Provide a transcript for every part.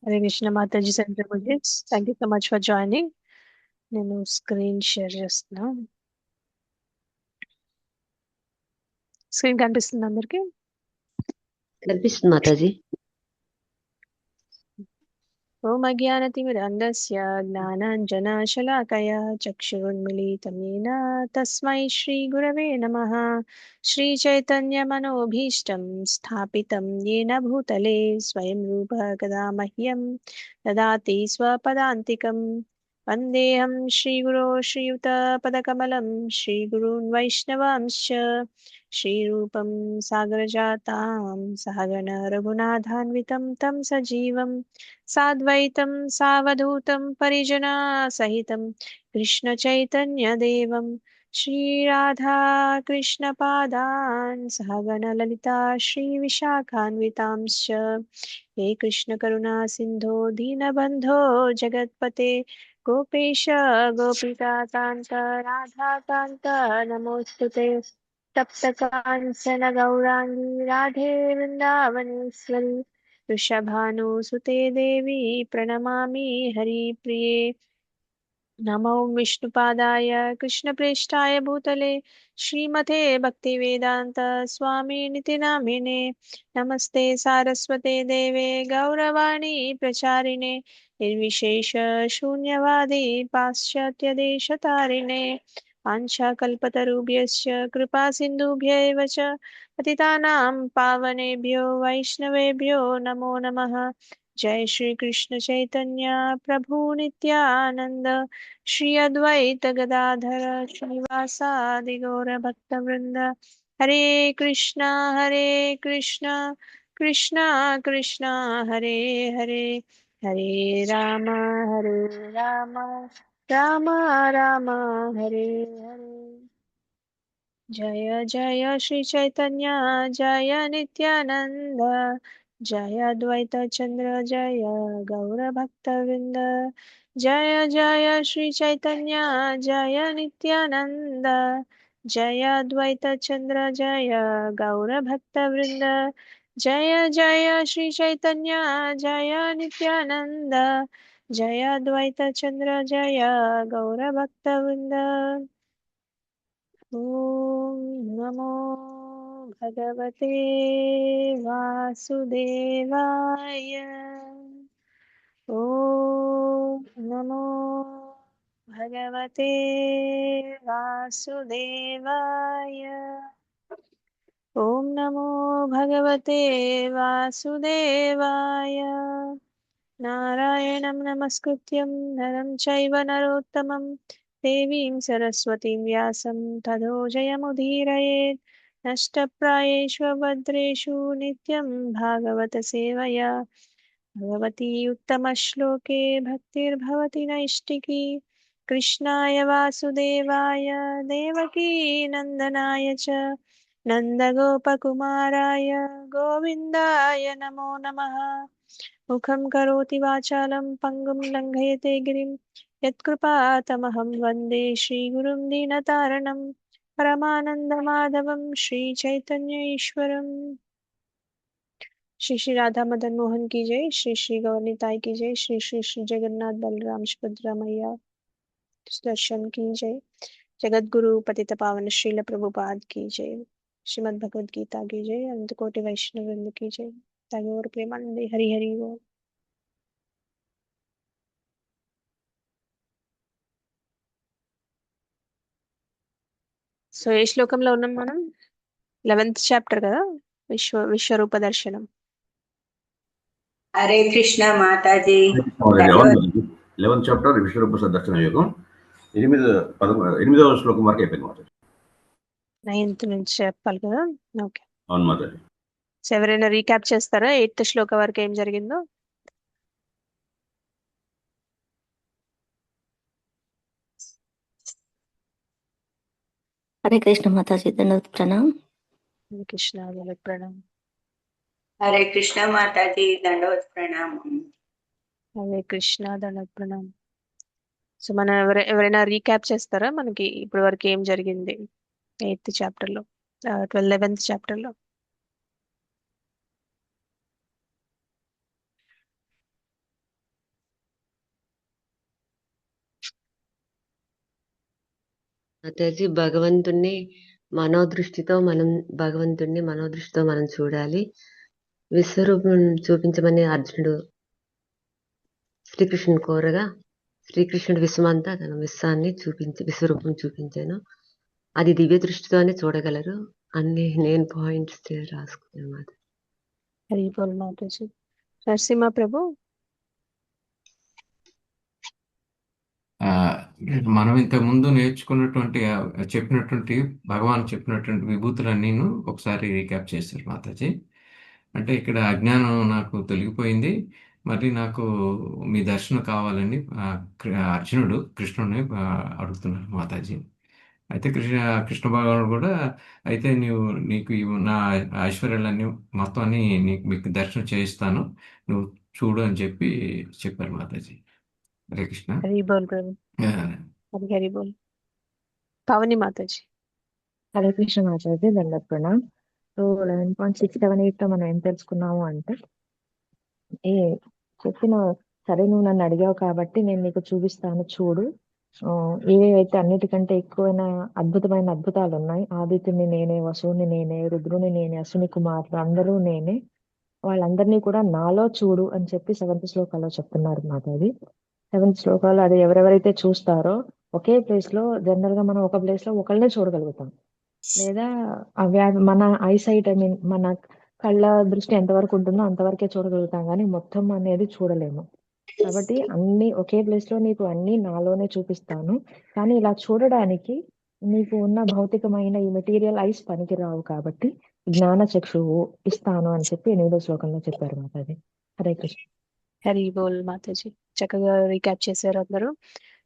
Hare Krishna Mataji centre బుల్లిస్ thank you so much for joining. నేను screen share చేస్తున్నా. Screen కనిపిస్తుంది అందరికి? కనిపిస్తుంది మాతాజీ. ఓం అజ్ఞానతిమిరంధస్య జ్ఞానాంజనశలాకయా చక్షురున్మిళితం येन తస్మై శ్రీ గురవే నమః. శ్రీ చైతన్యమనోభీష్టం స్థాపితం येन భూతలే స్వయం రూప కదా మహ్యం దదాతి స్వపదాంతికం. వందేహం శ్రీగురో శ్రీయుతపదకమలం శ్రీగురూన్ వైష్ణవాంశ్చ శ్రీరూపం సాగరజాతాం సహగణ రఘునాథాన్వితం తం సజీవం साद्वैतं सावधूतं परिजना सहितं कृष्णचैतन्यदेवं श्रीराधा कृष्णपादान् सहगणललिता श्रीविशाखान्वितांश्च हे कृष्णकरुणा सिन्धो दीनबन्धो जगत्पते गोपेश गोपिकान्त राधाकान्त नमोऽस्तु ते तप्तकाञ्चन गौराङ्गी राधे वृन्दावनेश्वरी वृषभानुसुते देवी प्रणमामि हरिप्रिये. नमो विष्णुपादाय कृष्णप्रेष्ठाय भूतले श्रीमते भक्तिवेदान्त स्वामिनिति नामिने. नमस्ते सारस्वते देवे गौरवाणी प्रचारिणे निर्विशेष शून्यवादी पाश्चात्यदेशतारिणे. वाञ्छाकल्पतरुभ्यश्च कृपा सिन्धुभ्यैव च पतितानां पावनेभ्यो वैष्णवेभ्यो नमो नमः. जय श्री कृष्ण चैतन्य प्रभु नित्यानंद श्री अद्वैत गदाधर श्रीवासादि गौर भक्तवृंद. हरे कृष्णा कृष्णा कृष्णा हरे हरे हरे राम राम राम हरे हरे. जय जय श्री चैतन्य जय नित्यानंद जय अद्वैत चंद्र जय गौर भक्तवृंद. जय जय श्री चैतन्य जय नित्यानंद जय अद्वैत चंद्र जय गौर भक्तवृंद. जय जय श्री चैतन्य जय नित्यानंद जय अद्वैत चंद्र जय गौर भक्तवृंद. ॐ नमो भगवते वासुदेवाय. ॐ नमो भगवते वासुदेवाय. ॐ नमो भगवते वासुदेवाय. नारायणं नमस्कृत्यं नरं चैव नरोत्तमं देवीं सरस्वतीं व्यासं ततो जयमुदीरयेत्. नष्टप्रायेषु भद्रेषु नित्यं भागवत सेवया भगवती उत्तमश्लोके भक्तिर्भवति नैष्टिकी. कृष्णाय वासुदेवाय देवकी नन्दनाय च नन्दगोपकुमाराय गोविन्दाय नमो नमः. मुखं करोति वाचालं पङ्गुं लङ्घयते गिरिं यत्कृपातमहं वन्दे श्रीगुरुं दीनतारणं परमानन्दमाधवं श्रीचैतन्य ईश्वरम्. श्री श्री राधा मदन मोहन की जय. श्री श्री गौरनिताई की जय. श्री श्री श्री जगन्नाथ बलराम सुभद्रा मैया दर्शन की जय. जगत गुरु पतित पावन श्रील प्रभुपाद की जय. श्रीमद् भगवद गीता की जय. अनंत कोटि वैष्णव वृंद की जय. और प्रेमानंदे हरि हरि बोल. సో ఏ శ్లోకంలో ఉన్నాం మనం? 11th చాప్టర్ కదా, విశ్వరూప దర్శనం. హరే కృష్ణ మాతాజీ. 11th చాప్టర్ విశ్వరూప దర్శన యోగం 8వ శ్లోకం వరకు అయిపోయింది మాతాజీ. 9th నుంచి చెప్పాలి కదా. ఓకే, అవును మాతాజీ. సో ఎవరైనా రీక్యాప్ చేస్తారా 8th శ్లోక వరకు ఏం జరిగిందో? హరే కృష్ణ మాతాజీ, దండవత్ ప్రణామ్. హరే కృష్ణ దండవత్ ప్రణామ్. హరే కృష్ణ మాతాజీ, దండవత్ ప్రణామం. హరే కృష్ణ దండవత్ ప్రణామ్. సో మన ఎవరైనా రీక్యాప్ చేస్తారా మనకి ఇప్పటి వరకు ఏం జరిగింది 8th చాప్టర్ లో, 11th చాప్టర్ లో? మాతాజీ భగవంతుణ్ణి మనోదృష్టితో మనం చూడాలి. విశ్వరూపం చూపించమని అర్జునుడు శ్రీకృష్ణుని కోరగా శ్రీకృష్ణుడు విశ్వమంతా తన విశ్వరూపం చూపించాను. అది దివ్య దృష్టితోనే చూడగలరు. అన్ని నేను పాయింట్స్ రాసుకున్నాను మాత. హరి బోల్ మాతాజీ. నరసింహ ప్రభు. మనం ఇంతకు ముందు నేర్చుకున్నటువంటి చెప్పినటువంటి భగవాన్ చెప్పినటువంటి విభూతులన్నీను ఒకసారి రీక్యాప్ చేశారు మాతాజీ. అంటే ఇక్కడ అజ్ఞానం నాకు తొలగిపోయింది, మరి నాకు మీ దర్శనం కావాలని అర్జునుడు కృష్ణుడిని అడుగుతున్నారు మాతాజీ. అయితే కృష్ణ భగవానుడు కూడా అయితే నీకు నా ఐశ్వర్యాలన్నీ మొత్తం అన్ని మీకు దర్శనం చేయిస్తాను, నువ్వు చూడు అని చెప్పారు మాతాజీ. హరే కృష్ణ. హరి బోల్ ప్రభు. హరి హరి బోల్. పావని మాతాజీ. హరే కృష్ణ మాతాజీ, దండవత్ ప్రణామ్. సో 11.678 లో మనం ఏం తెలుసుకున్నాము అంటే, సరే నువ్వు నన్ను అడిగావు కాబట్టి నేను నీకు చూపిస్తాను, చూడు. ఏవేవైతే అన్నిటికంటే ఎక్కువైన అద్భుతమైన అద్భుతాలు ఉన్నాయి. ఆదిత్యుని నేనే, వసువుని నేనే, రుద్రుని నేనే, అశ్విని కుమారులు అందరూ నేనే, వాళ్ళందరినీ కూడా నాలో చూడు అని చెప్పి 7th శ్లోకాలో చెప్తున్నారు మాతాజీ. 7th శ్లోకాలు అది ఎవరెవరైతే చూస్తారో ఒకే ప్లేస్ లో, జనరల్ గా మనం ఒక ప్లేస్ లో ఒకళ్ళనే చూడగలుగుతాం, లేదా మన ఐసైట్ మన కళ్ళ దృష్టి ఎంతవరకు ఉంటుందో అంతవరకే చూడగలుగుతాం, కానీ మొత్తం అనేది చూడలేము. కాబట్టి అన్ని ఒకే ప్లేస్ లో నీకు అన్ని నాలోనే చూపిస్తాను, కానీ ఇలా చూడడానికి నీకు ఉన్న భౌతికమైన ఈ మెటీరియల్ ఐస్ పనికి రావు, కాబట్టి జ్ఞాన చక్షువు ఇస్తాను అని చెప్పి 8వ శ్లోకంలో చెప్పారు మాతాజీ. హరే కృష్ణ. హరి బోల్ మాతాజీ. చక్కగా రీక్యాప్ చేశారు అందరూ.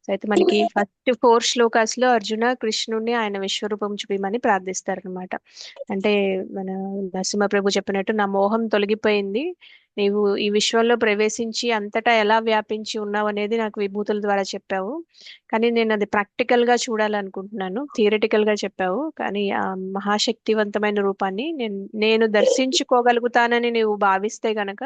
సో అయితే మనకి ఫస్ట్ 4 శ్లోకాస్ లో అర్జున కృష్ణుడిని ఆయన విశ్వరూపం చూపిమని ప్రార్థిస్తారనమాట. అంటే మన నరసింహ ప్రభు చెప్పినట్టు నా మోహం తొలగిపోయింది, నీవు ఈ విశ్వంలో ప్రవేశించి అంతటా ఎలా వ్యాపించి ఉన్నావు అనేది నాకు విభూతుల ద్వారా చెప్పావు, కానీ నేను అది ప్రాక్టికల్ గా చూడాలనుకుంటున్నాను. థియరిటికల్ గా చెప్పావు, కానీ ఆ మహాశక్తివంతమైన రూపాన్ని నేను దర్శించుకోగలుగుతానని నీవు భావిస్తే గనక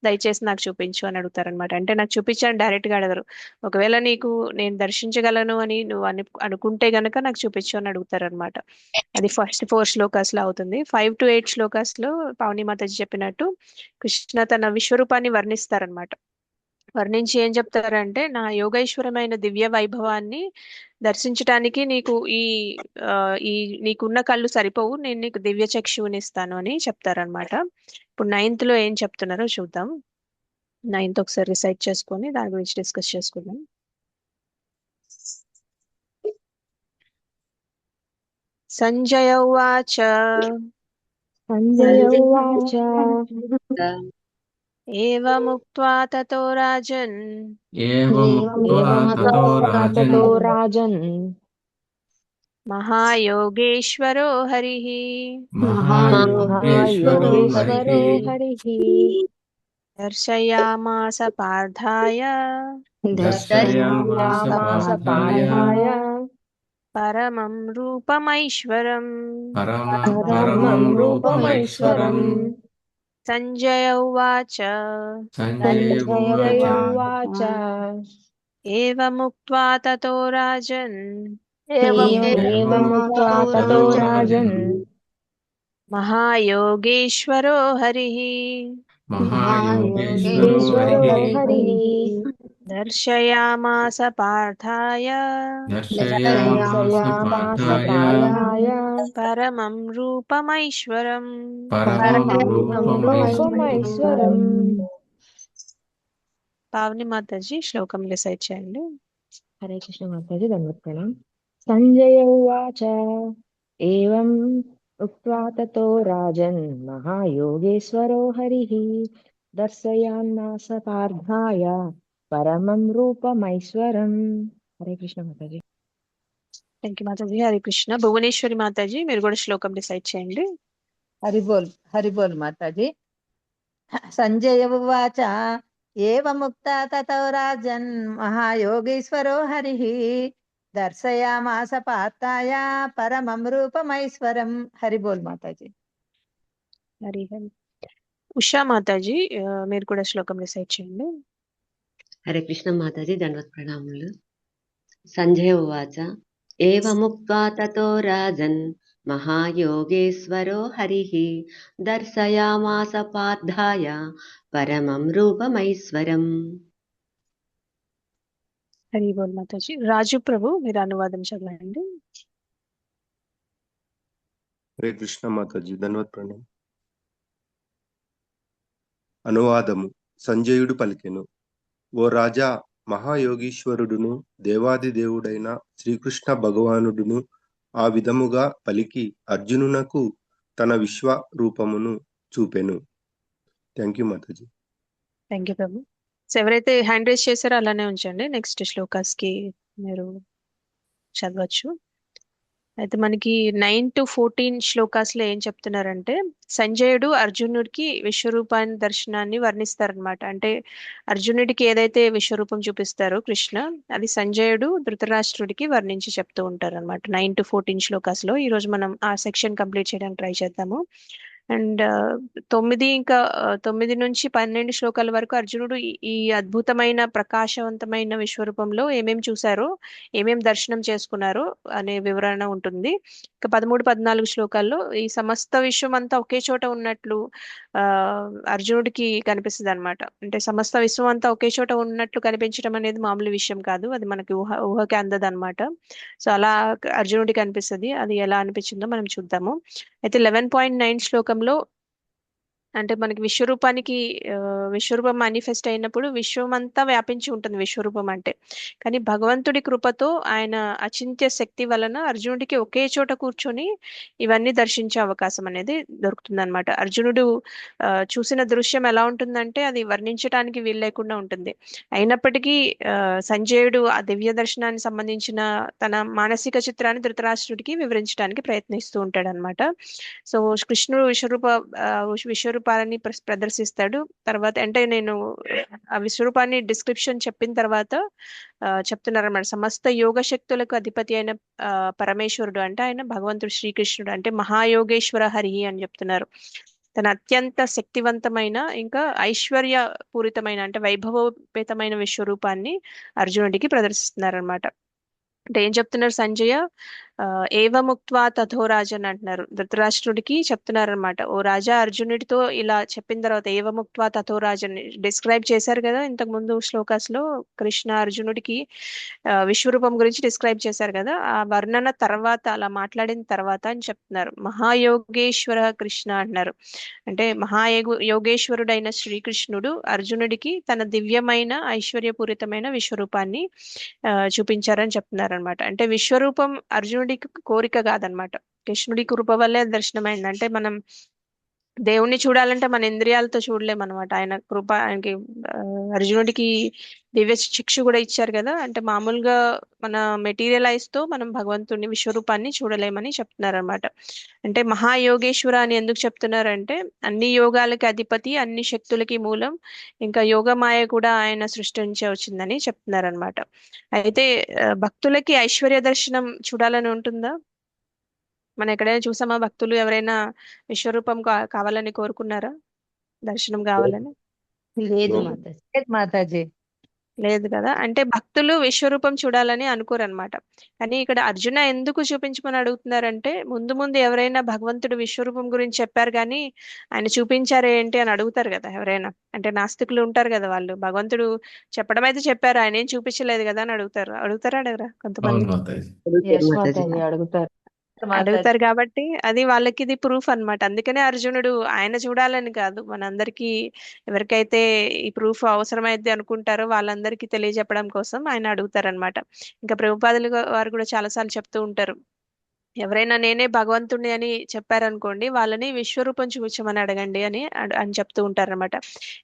దయచేసి నాకు చూపించు అని అడుగుతారనమాట. అంటే నాకు చూపించాను డైరెక్ట్ గా అడగరు. ఒకవేళ నీకు నేను దర్శించగలను అని నువ్వు అనుకుంటే గనక నాకు చూపించు అని అడుగుతారనమాట. అది ఫస్ట్ 4 శ్లోకాస్ లో అవుతుంది. 5 to 8 శ్లోకాస్ లో పావని మాతాజీ చెప్పినట్టు కృష్ణ తన విశ్వరూపాన్ని వర్ణిస్తారనమాట. వర్ణించి ఏం చెప్తారంటే, నా యోగైశ్వరమైన దివ్య వైభవాన్ని దర్శించటానికి నీకు ఈ నీకున్న కళ్ళు సరిపోవు, నేను నీకు దివ్య చక్షువుని ఇస్తాను అని చెప్తారనమాట. ఇప్పుడు 9th లో ఏం చెప్తున్నారో చూద్దాం. 9th ఒకసారి రిసైట్ చేసుకొని దాని గురించి డిస్కస్ చేసుకుందాం. సంజయ ఉవాచ. సంజయ ఉవాచ. ఏవముక్త్వా తతో రాజన్. తతో రాజన్. మహాయోగేశ్వరో హరిః. మహాయోగేశ్వరో హరిః. దర్శయామాస పార్థాయ. పరమం రూపమైశ్వరం. సంజయ ఉవాచ. ఏవముక్త్వా తతో రాజన్. మహాయోగేశ్వరో హరిః. దర్శయామాస పార్థాయ. పరమం రూపమైశ్వరం. పావని మాతాజీ శ్లోకం డిసైడ్ చేయండి. హరే కృష్ణ మాతాజీ, దండవత్ ప్రణామ్. సంజయ ఉవాచ. ఏవం ఉక్త్వా తతో రాజన్ మహాయోగేశ్వరో హరిః. దర్శయామాస పార్థాయ పరమం రూపమైశ్వరం. హరే కృష్ణ మాతాజీ. థ్యాంక్ యూ మాతాజీ. హరే కృష్ణ. భువనేశ్వరి మాతాజీ మీరు కూడా శ్లోకం డిసైడ్ చేయండి. హరిబోల్ మాతాజీ. సంజయ ఉవాచ. ఏవముక్తా తతో రాజన్ మహాయోగేశ్వరో హరిః. దర్శయామాస పార్థాయ పరమం రూపమైశ్వరం. హరిబోల్ మాతాజీ. హరి హరి. ఉషా మాతాజీ మీరు కూడా శ్లోకం డిసైడ్ చేయండి. హరే కృష్ణ మాతాజీ, దండవత్ ప్రణాములు. సంజయ ఉవాచ. ఏవముక్త్వా తతో రాజన్ మహాయోగేశ్వరో హరిః దర్శయామాస పార్థాయ పరమం రూపమైశ్వరం. హరి బోల్ మాతాజీ. రాజు ప్రభు మీరు అనువాదం చదవండి. హరే కృష్ణ మాతాజీ, ధన్యవాద ప్రణామం. అనువాదము. సంజయుడు పలికెను, ఓ రాజా, మహాయోగీశ్వరుడును దేవాది దేవుడైన శ్రీకృష్ణ భగవానుడును ఆ విధముగా పలికి అర్జునునకు తన విశ్వరూపమును చూపెను. థ్యాంక్ యూ మాతాజీ. థ్యాంక్ యూ ప్రభు. సో ఎవరైతే హ్యాండ్ రైజ్ చేశారో అలానే ఉంచండి, నెక్స్ట్ శ్లోకాస్ కి మీరు చదవచ్చు. అయితే మనకి 9 to 14 శ్లోకాస్లో ఏం చెప్తున్నారంటే, సంజయుడు అర్జునుడికి విశ్వరూపాన్ని దర్శనాన్ని వర్ణిస్తారనమాట. అంటే అర్జునుడికి ఏదైతే విశ్వరూపం చూపిస్తారో కృష్ణ, అది సంజయుడు ధృతరాష్ట్రుడికి వర్ణించి చెప్తూ ఉంటారనమాట 9 to 14 శ్లోకాస్లో. ఈరోజు మనం ఆ సెక్షన్ కంప్లీట్ చేయడానికి ట్రై చేద్దాము. అండ్ 9 నుంచి 12 శ్లోకాల వరకు అర్జునుడు ఈ అద్భుతమైన ప్రకాశవంతమైన విశ్వరూపంలో ఏమేం చూశారో, ఏమేం దర్శనం చేసుకున్నారో అనే వివరణ ఉంటుంది. ఇక 13, 14 శ్లోకాల్లో ఈ సమస్త విశ్వం అంతా ఒకే చోట ఉన్నట్లు అర్జునుడికి కనిపిస్తుంది అనమాట. అంటే సమస్త విశ్వం అంతా ఒకే చోట ఉన్నట్లు కనిపించడం అనేది మామూలు విషయం కాదు, అది మనకి ఊహకి అందదు అనమాట. సో అలా అర్జునుడికి అనిపిస్తుంది. అది ఎలా అనిపించిందో మనం చూద్దాము. అయితే 11.9 శ్లోకంలో అంటే మనకి విశ్వరూపం మేనిఫెస్ట్ అయినప్పుడు విశ్వం అంతా వ్యాపించి ఉంటుంది విశ్వరూపం అంటే. కానీ భగవంతుడి కృపతో ఆయన అచింత్య శక్తి వలన అర్జునుడికి ఒకే చోట కూర్చొని ఇవన్నీ దర్శించే అవకాశం అనేది దొరుకుతుంది అనమాట. అర్జునుడు చూసిన దృశ్యం ఎలా ఉంటుందంటే అది వర్ణించడానికి వీలు లేకుండా ఉంటుంది. అయినప్పటికీ సంజయుడు ఆ దివ్య దర్శనానికి సంబంధించిన తన మానసిక చిత్రాన్ని ధృతరాష్ట్రుడికి వివరించడానికి ప్రయత్నిస్తూ ఉంటాడు అనమాట. సో కృష్ణుడు విశ్వరూపాన్ని ప్రదర్శిస్తాడు. తర్వాత అంటే నేను ఆ విశ్వరూపాన్ని డిస్క్రిప్షన్ చెప్పిన తర్వాత చెప్తున్నారన్నమాట. సమస్త యోగ శక్తులకు అధిపతి అయిన పరమేశ్వరుడు అంటే ఆయన భగవంతుడు శ్రీకృష్ణుడు, అంటే మహాయోగేశ్వర హరి అని చెప్తున్నారు. తన అత్యంత శక్తివంతమైన ఇంకా ఐశ్వర్య పూరితమైన అంటే వైభవోపేతమైన విశ్వరూపాన్ని అర్జునుడికి ప్రదర్శిస్తున్నారనమాట. అంటే ఏం చెప్తున్నారు సంజయ, ఏవముక్త్వా తథో రాజన్ అంటున్నారు. ధృతరాష్ట్రుడికి చెప్తున్నారనమాట, ఓ రాజా, అర్జునుడితో ఇలా చెప్పిన తర్వాత ఏవముక్త్వా తథో రాజన్ డిస్క్రైబ్ చేశారు కదా ఇంతకు ముందు శ్లోకాస్లో. కృష్ణ అర్జునుడికి విశ్వరూపం గురించి డిస్క్రైబ్ చేశారు కదా, ఆ వర్ణన తర్వాత అలా మాట్లాడిన తర్వాత అని చెప్తున్నారు. మహాయోగేశ్వర కృష్ణ అంటున్నారు. అంటే యోగేశ్వరుడైన శ్రీకృష్ణుడు అర్జునుడికి తన దివ్యమైన ఐశ్వర్యపూరితమైన విశ్వరూపాన్ని చూపించారని చెప్తున్నారు అనమాట. అంటే విశ్వరూపం అర్జునుడికి కోరిక కాదనమాట, కృష్ణుడి కృప వల్లే దర్శనమైంది. అంటే మనం దేవుణ్ణి చూడాలంటే మన ఇంద్రియాలతో చూడలేము అనమాట. ఆయన కృప ఆయనకి అర్జునుడికి దివ్య శిక్ష కూడా ఇచ్చారు కదా. అంటే మామూలుగా మన మెటీరియలైజ్ తో మనం భగవంతుని విశ్వరూపాన్ని చూడలేమని చెప్తున్నారనమాట. అంటే మహాయోగేశ్వర అని ఎందుకు చెప్తున్నారంటే అన్ని యోగాలకి అధిపతి, అన్ని శక్తులకి మూలం, ఇంకా యోగమాయ కూడా ఆయన సృష్టించే వచ్చిందని చెప్తున్నారనమాట. అయితే భక్తులకి ఐశ్వర్య దర్శనం చూడాలని ఉంటుందా? మనం ఎక్కడైనా చూసామా భక్తులు ఎవరైనా విశ్వరూపం కావాలని కోరుకున్నారా, దర్శనం కావాలని? లేదు మాతాజీ. లేదు కదా. అంటే భక్తులు విశ్వరూపం చూడాలని అనుకోరనమాట. కానీ ఇక్కడ అర్జున ఎందుకు చూపించమని అడుగుతున్నారంటే ముందు ముందు ఎవరైనా భగవంతుడు విశ్వరూపం గురించి చెప్పారు కానీ ఆయన చూపించారు ఏంటి అని అడుగుతారు కదా ఎవరైనా. అంటే నాస్తికులు ఉంటారు కదా, వాళ్ళు భగవంతుడు చెప్పడం అయితే చెప్పారు ఆయన ఏం చూపించలేదు కదా అని అడుగుతారా అడగరా కొంతమంది? అడుగుతారు కాబట్టి అది వాళ్ళకి ఇది ప్రూఫ్ అన్నమాట. అందుకనే అర్జునుడు ఆయన చూడాలని కాదు, మనందరికీ ఎవరికైతే ఈ ప్రూఫ్ అవసరమైతే అనుకుంటారో వాళ్ళందరికీ తెలియజెప్పడం కోసం ఆయన అడుగుతారనమాట. ఇంకా ప్రభుపాదులు వారు కూడా చాలాసార్లు చెప్తూ ఉంటారు, ఎవరైనా నేనే భగవంతుడిని అని చెప్పారనుకోండి వాళ్ళని విశ్వరూపం చూపించమని అడగండి అని చెప్తూ ఉంటారనమాట.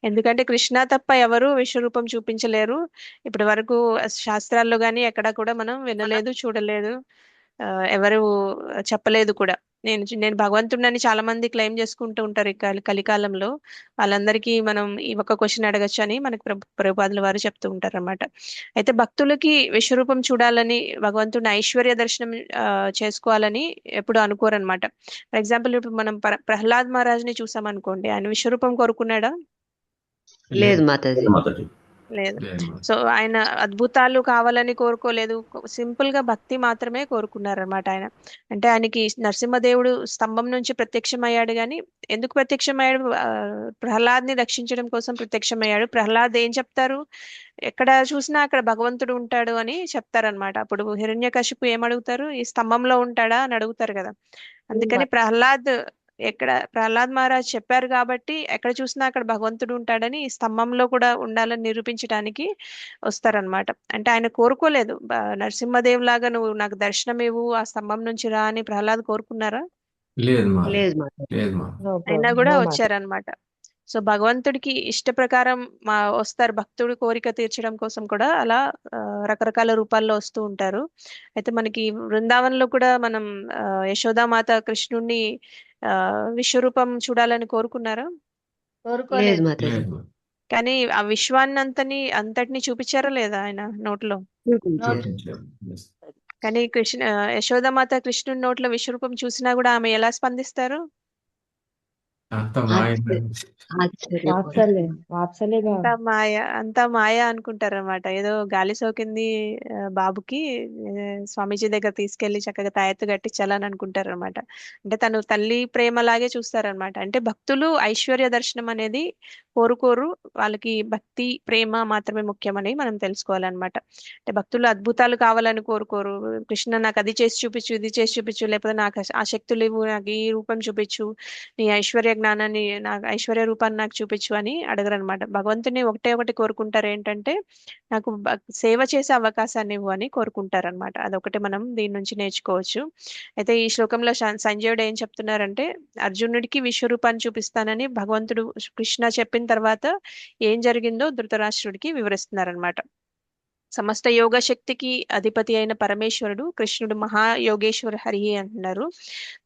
ఎందుకంటే కృష్ణ తప్ప ఎవరు విశ్వరూపం చూపించలేరు. ఇప్పటి వరకు శాస్త్రాల్లో కానీ ఎక్కడా కూడా మనం వినలేదు, చూడలేదు, ఎవరు చెప్పలేదు కూడా. నేను భగవంతుడిని చాలా మంది క్లెయిమ్ చేసుకుంటూ ఉంటారు ఈ కలికాలంలో. వాళ్ళందరికీ మనం ఈ ఒక్క క్వశ్చన్ అడగచ్చు అని మనకి ప్రభుపాదుల వారు చెప్తూ ఉంటారు అనమాట. అయితే భక్తులకి విశ్వరూపం చూడాలని, భగవంతుడిని ఐశ్వర్య దర్శనం చేసుకోవాలని ఎప్పుడు అనుకోరనమాట. ఫర్ ఎగ్జాంపుల్ ఇప్పుడు మనం ప్రహ్లాద్ మహారాజ్ని చూసాం అనుకోండి, ఆయన విశ్వరూపం కోరుకున్నాడా? లేదు మాతాజీ. లేదు. లేదు మాత. సో ఆయన అద్భుతాలు కావాలని కోరుకోలేదు, సింపుల్ గా భక్తి మాత్రమే కోరుకున్నారనమాట ఆయన. అంటే ఆయనకి నరసింహదేవుడు స్తంభం నుంచి ప్రత్యక్షమయ్యాడు, కానీ ఎందుకు ప్రత్యక్షమయ్యాడు? ప్రహ్లాద్ని రక్షించడం కోసం ప్రత్యక్షమయ్యాడు. ప్రహ్లాద్ ఏం చెప్తారు? ఎక్కడ చూసినా అక్కడ భగవంతుడు ఉంటాడు అని చెప్తారనమాట. అప్పుడు హిరణ్యకశిపు ఏమడుగుతారు? ఈ స్తంభంలో ఉంటాడా అని అడుగుతారు కదా. అందుకని ప్రహ్లాద్ మహారాజ్ చెప్పారు కాబట్టి ఎక్కడ చూసినా అక్కడ భగవంతుడు ఉంటాడని ఈ స్తంభంలో కూడా ఉండాలని నిరూపించడానికి వస్తారనమాట. అంటే ఆయన కోరుకోలేదు నరసింహదేవ్ లాగా నువ్వు నాకు దర్శనం ఇవ్వు, ఆ స్తంభం నుంచి రా అని ప్రహ్లాద్ కోరుకున్నారా? లేదు మాత. లేదు మాతాజీ. లేదు మాత. నో అయినా ప్రాబ్లం, కూడా నో మాత. వచ్చారనమాట. సో భగవంతుడికి ఇష్ట ప్రకారం వస్తారు, భక్తుడి కోరిక తీర్చడం కోసం కూడా అలా రకరకాల రూపాల్లో వస్తూ ఉంటారు. అయితే మనకి బృందావనంలో కూడా మనం యశోదామాత కృష్ణుణ్ణి విశ్వరూపం చూడాలని కోరుకున్నారా? లేదు కోరుకోలేదు. మాతాజీ. లేదు మాత. కానీ ఆ విశ్వాన్ని అంతటిని చూపించారా లేదా ఆయన నోట్లో? చూపించారు. చూపించారు. Yes. కానీ యశోదామాత కృష్ణుడి నోట్లో విశ్వరూపం చూసినా కూడా ఆమె ఎలా స్పందిస్తారు? అంత మాయ. ఆశ్చర్యపోయారు. వాత్సల్యగా అంతా మాయ అనుకుంటారన్నమాట. ఏదో గాలి సోకింది బాబుకి స్వామీజీ దగ్గర తీసుకెళ్లి చక్కగా తాయెత్తు కట్టించాలని అనుకుంటారన్నమాట. అంటే తను తల్లి ప్రేమలాగే చూస్తారన్నమాట. అంటే భక్తులు ఐశ్వర్య దర్శనం అనేది కోరుకోరు, వాళ్ళకి భక్తి ప్రేమ మాత్రమే ముఖ్యమని మనం తెలుసుకోవాలన్నమాట. అంటే భక్తులు అద్భుతాలు కావాలని కోరుకోరు. కృష్ణ నాకు అది చేసి చూపించు, ఇది చేసి చూపించు, లేకపోతే నాకు ఆ శక్తులు ఇవ్వు, నాకు ఈ రూపం చూపించు, నీ ఐశ్వర్య జ్ఞానాన్ని, నాకు ఐశ్వర్య రూపాన్ని నాకు చూపించు అని అడగరు అనమాట. భగవంతుని ఒకటి కోరుకుంటారు, ఏంటంటే నాకు సేవ చేసే అవకాశాన్ని ఇవ్వు అని కోరుకుంటారనమాట. అదొకటి మనం దీని నుంచి నేర్చుకోవచ్చు. అయితే ఈ శ్లోకంలో సంజయుడు ఏం చెప్తున్నారంటే, అర్జునుడికి విశ్వరూపాన్ని చూపిస్తానని భగవంతుడు కృష్ణ చెప్పిన తర్వాత ఏం జరిగిందో ధృతరాష్ట్రుడికి వివరిస్తున్నారనమాట. సమస్త యోగ శక్తికి అధిపతి అయిన పరమేశ్వరుడు కృష్ణుడు మహాయోగేశ్వర హరి అంటున్నారు.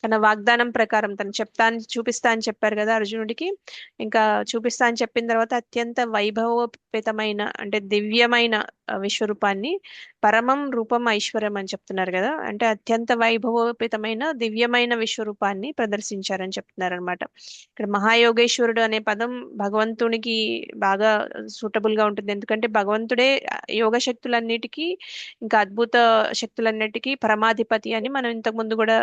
తన వాగ్దానం ప్రకారం తను చూపిస్తా అని చెప్పారు కదా అర్జునుడికి. ఇంకా చూపిస్తా అని చెప్పిన తర్వాత అత్యంత వైభవోపేతమైన, అంటే దివ్యమైన విశ్వరూపాన్ని, పరమం రూపం ఐశ్వర్యం అని చెప్తున్నారు కదా. అంటే అత్యంత వైభవోపేతమైన దివ్యమైన విశ్వరూపాన్ని ప్రదర్శించారని చెప్తున్నారు అనమాట. ఇక్కడ మహాయోగేశ్వరుడు అనే పదం భగవంతునికి బాగా సూటబుల్ గా ఉంటుంది. ఎందుకంటే భగవంతుడే యోగ శక్తులన్నిటికీ, ఇంకా అద్భుత శక్తులన్నిటికీ పరమాధిపతి అని మనం ఇంతకు ముందు కూడా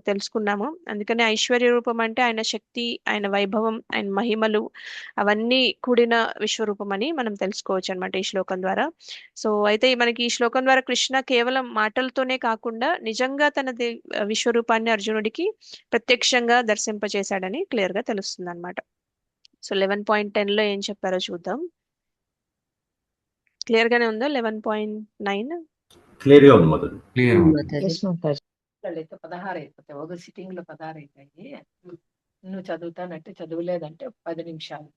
తెలుసుకున్నాము. అందుకని ఐశ్వర్య రూపం అంటే ఆయన శక్తి, ఆయన వైభవం, ఆయన మహిమలు అవన్నీ కూడిన విశ్వరూపం అని మనం తెలుసుకోవచ్చు అనమాట ఈ శ్లోకం ద్వారా. సో అయితే మనకి ఈ శ్లోకం ద్వారా కృష్ణ కేవలం మాటలతోనే కాకుండా నిజంగా తన విశ్వరూపాన్ని అర్జునుడికి ప్రత్యక్షంగా దర్శింపచేశాడని క్లియర్ గా తెలుస్తుంది అనమాట. సో 11.10 లో ఏం చెప్పారో చూద్దాం. క్లియర్ గానే ఉందా? 11.9 క్లియర్ గా ఉంది మాతాజీ. క్లియర్ మాతాజీ. ఎస్ మాతాజీ. అయితే 16 అయిపోతాయి, ఒక సిట్టింగ్ లో 16 అవుతాయి. నువ్వు చదువుతానంటే చదువులేదంటే 10 నిమిషాలు.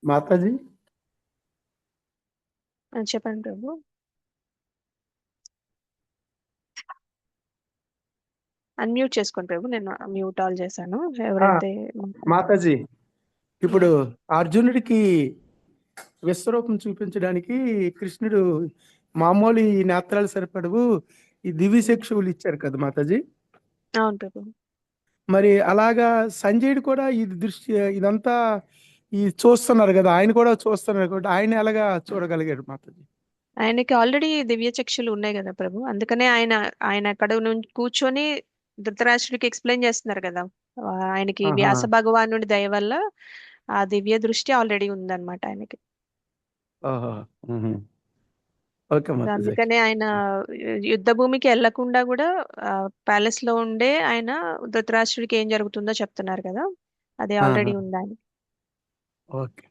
మాతాజీ చెప్పండి ప్రభు. అన్మ్యూట్ చేసుకోండి ప్రభు, నేను మ్యూట్ ఆల్ చేశాను. ఎవరైతే మాతాజీ ఇప్పుడు అర్జునుడికి విశ్వరూపం చూపించడానికి కృష్ణుడు మామూలు ఈ నేత్రాలు సరిపడవు, ఈ దివ్య చక్షువులు ఇచ్చారు కదా మాతాజీ. అవును ప్రభు. మరి అలాగా సంజయుడు కూడా ఇదంతా ఈ చూస్తున్నారు కదా, ఆయన కూడా చూస్తున్నారు కాబట్టి ఆయన ఎలాగా చూడగలిగాడు మాతాజీ? ఆయనకి ఆల్రెడీ దివ్య చక్షులు ఉన్నాయి కదా ప్రభు. అందుకనే ఆయన అక్కడ నుంచి కూర్చొని ధృతరాష్ట్రుడికి ఎక్స్ప్లెయిన్ చేస్తున్నారు కదా. ఆయనకి వ్యాస భగవానుడి దయ వల్ల ఆ దివ్య దృష్టి ఆల్రెడీ ఉందన్నమాట ఆయనకి. ఓకే మాతాజీ. అందుకనే ఆయన యుద్ధ భూమికి వెళ్లకుండా కూడా ప్యాలెస్ లో ఉండే ఆయన ధృతరాష్ట్రుడికి ఏం జరుగుతుందో చెప్తున్నారు కదా, అది ఆల్రెడీ ఉంది ఆయన. Okay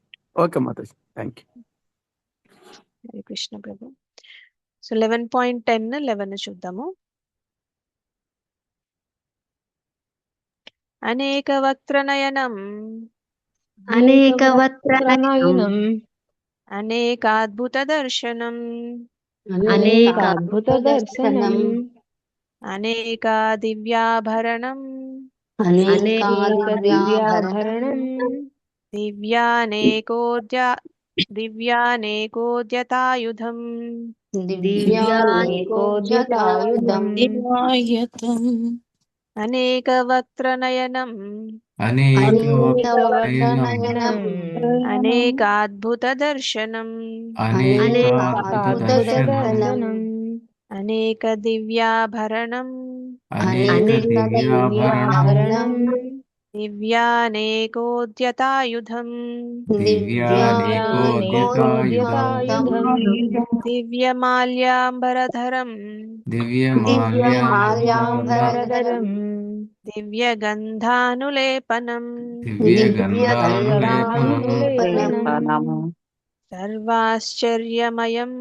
okay Mataji, thank you. Hare Krishna Prabhu. So 11.10 11 చూద్దాము. అనేక వక్త్రనయనం అనేక వక్త్రనయనం అనేకాద్భుత దర్శనం అనేక అద్భుత దర్శనం అనేకా దివ్యాభరణం అనేక దివ్యాభరణం దివ్యానేకోద్యతాయుధం దివ్యానేకోద్యతాయుధం అనేక వక్త్రనయనం అనేక అనేక వక్రనయనం వక్రనయనం అనేకాద్భుత దర్శనం అనేకాద్భుత అద్భుత దర్శనం దర్శనం అనేక దివ్యాభరణం అనేక దివ్యాభరణం దివ్యానేకోద్యతాయుధం దివ్యానేకోద్యతాయుధం దివ్యమాల్యాంబరధరం దివ్యమాల్యాంబరధరం దివ్యగంధానులేపనం దివ్యగంధానులేపనం సర్వాశ్చర్యమయం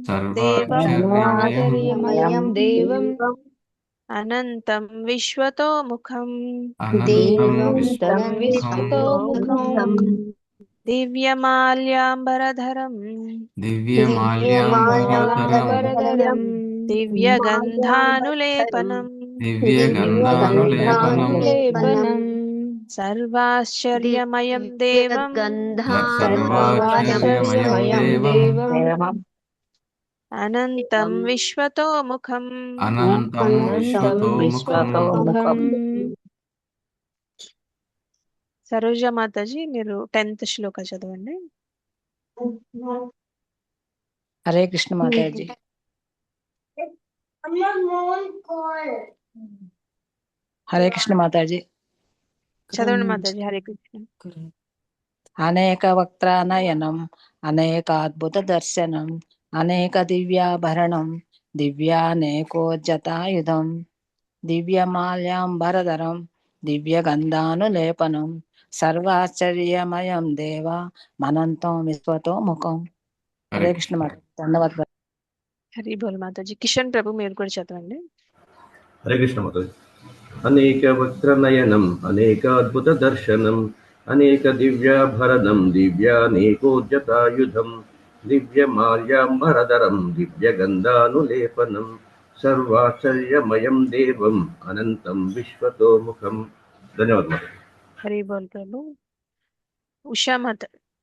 సర్వాశ్చర్యమయం దేవం అనంతం విశ్వతోముఖం అనంతం విశ్వతోముఖం దివ్యమాల్యాంబరధరం దివ్యమాల్యాంబరధరం దివ్యగంధానులేపనం దివ్యగంధానులేపనం సర్వాశ్చర్యమయం దేవం సర్వాశ్చర్యమయం దేవం అనంతం విశ్వతోముఖం అనంతం విశ్వతోముఖం. సరోజ మాతాజీ మీరు 10th శ్లోక చదవండి. హరే కృష్ణ మాతాజీ. హరే కృష్ణ మాతాజీ. చదవండి మాతాజీ. హరే కృష్ణ. అనేక వక్త్రానయనం అనేకాద్భుత దర్శనం అనేక దివ్యాభరణం దివ్యానేకోజ్జతాయుధం దివ్యమాల్యాంబరధరం దివ్యగంధానులేపనం సర్వాశ్చర్యమయం దేవ మనంతం విశ్వతో ముఖం. హరే కృష్ణ మాతాజీ. ధన్యవాదాలు. హరి బోల్ మాతాజీ. కిషన్ ప్రభు మీరు కూడా చదవండి. హరే కృష్ణ మాతాజీ. అనేక వక్రనయనం అనేకాద్భుత దర్శనం అనేక దివ్యాభరణం దివ్యానేకోద్యతాయుధం దివ్యమాల్యాంబరధరం దివ్యగంధానులేపనం సర్వాశ్చర్యమయం దేవం అనంతం విశ్వతోముఖం. ధన్యవాదాలు. హరి బోల్ ప్రభు.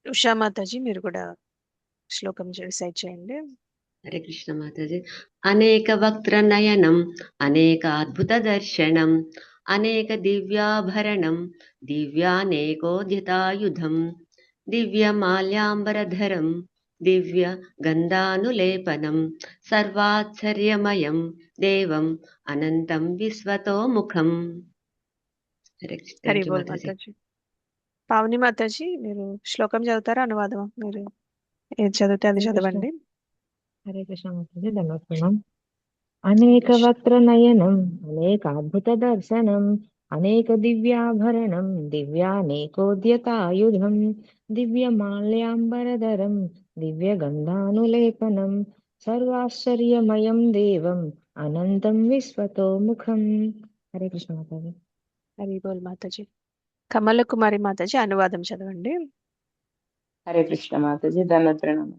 ఉషా మాతాజీ మీరు కూడా శ్లోకం రిసైట్ చేయండి. హరే కృష్ణ మాతాజీ. అనేక వక్త్ర నయనం అనేకాద్భుత దర్శనం అనేక దివ్యాభరణం దివ్యానేకోద్యతాయుధం దివ్యమాల్యాంబరధరం దివ్య గంధానులేపనం సర్వాశ్చర్యమయం దేవం అనంతం విశ్వతోముఖం. హరే కృష్ణ. హరి థాంక్యూ బోల్ మాతాజీ. మాతాజీ. పావని మాతాజీ మీరు శ్లోకం చదువుతారా అనువాదం? మీరు ఏది చదివితే అది చదవండి. హరే కృష్ణ మాతాజీ. ధన్యవాదాలు. అనేక వక్త్ర నయనం అనేకాద్భుత దర్శనం అనేక దివ్యాభరణం దివ్యానేకోద్యతాయుధం దివ్యమాల్యాంబరధరం దివ్యగంధానులేపనం సర్వాశ్చర్యమయం దేవం అనంతం విశ్వతోముఖం. హరే కృష్ణ మాతాజీ. హరి బోల్ మాతాజీ. కమల కుమారి మాతాజీ అనువాదం చదవండి. హరే కృష్ణ మాతాజీ. ధన్యవాదాలు.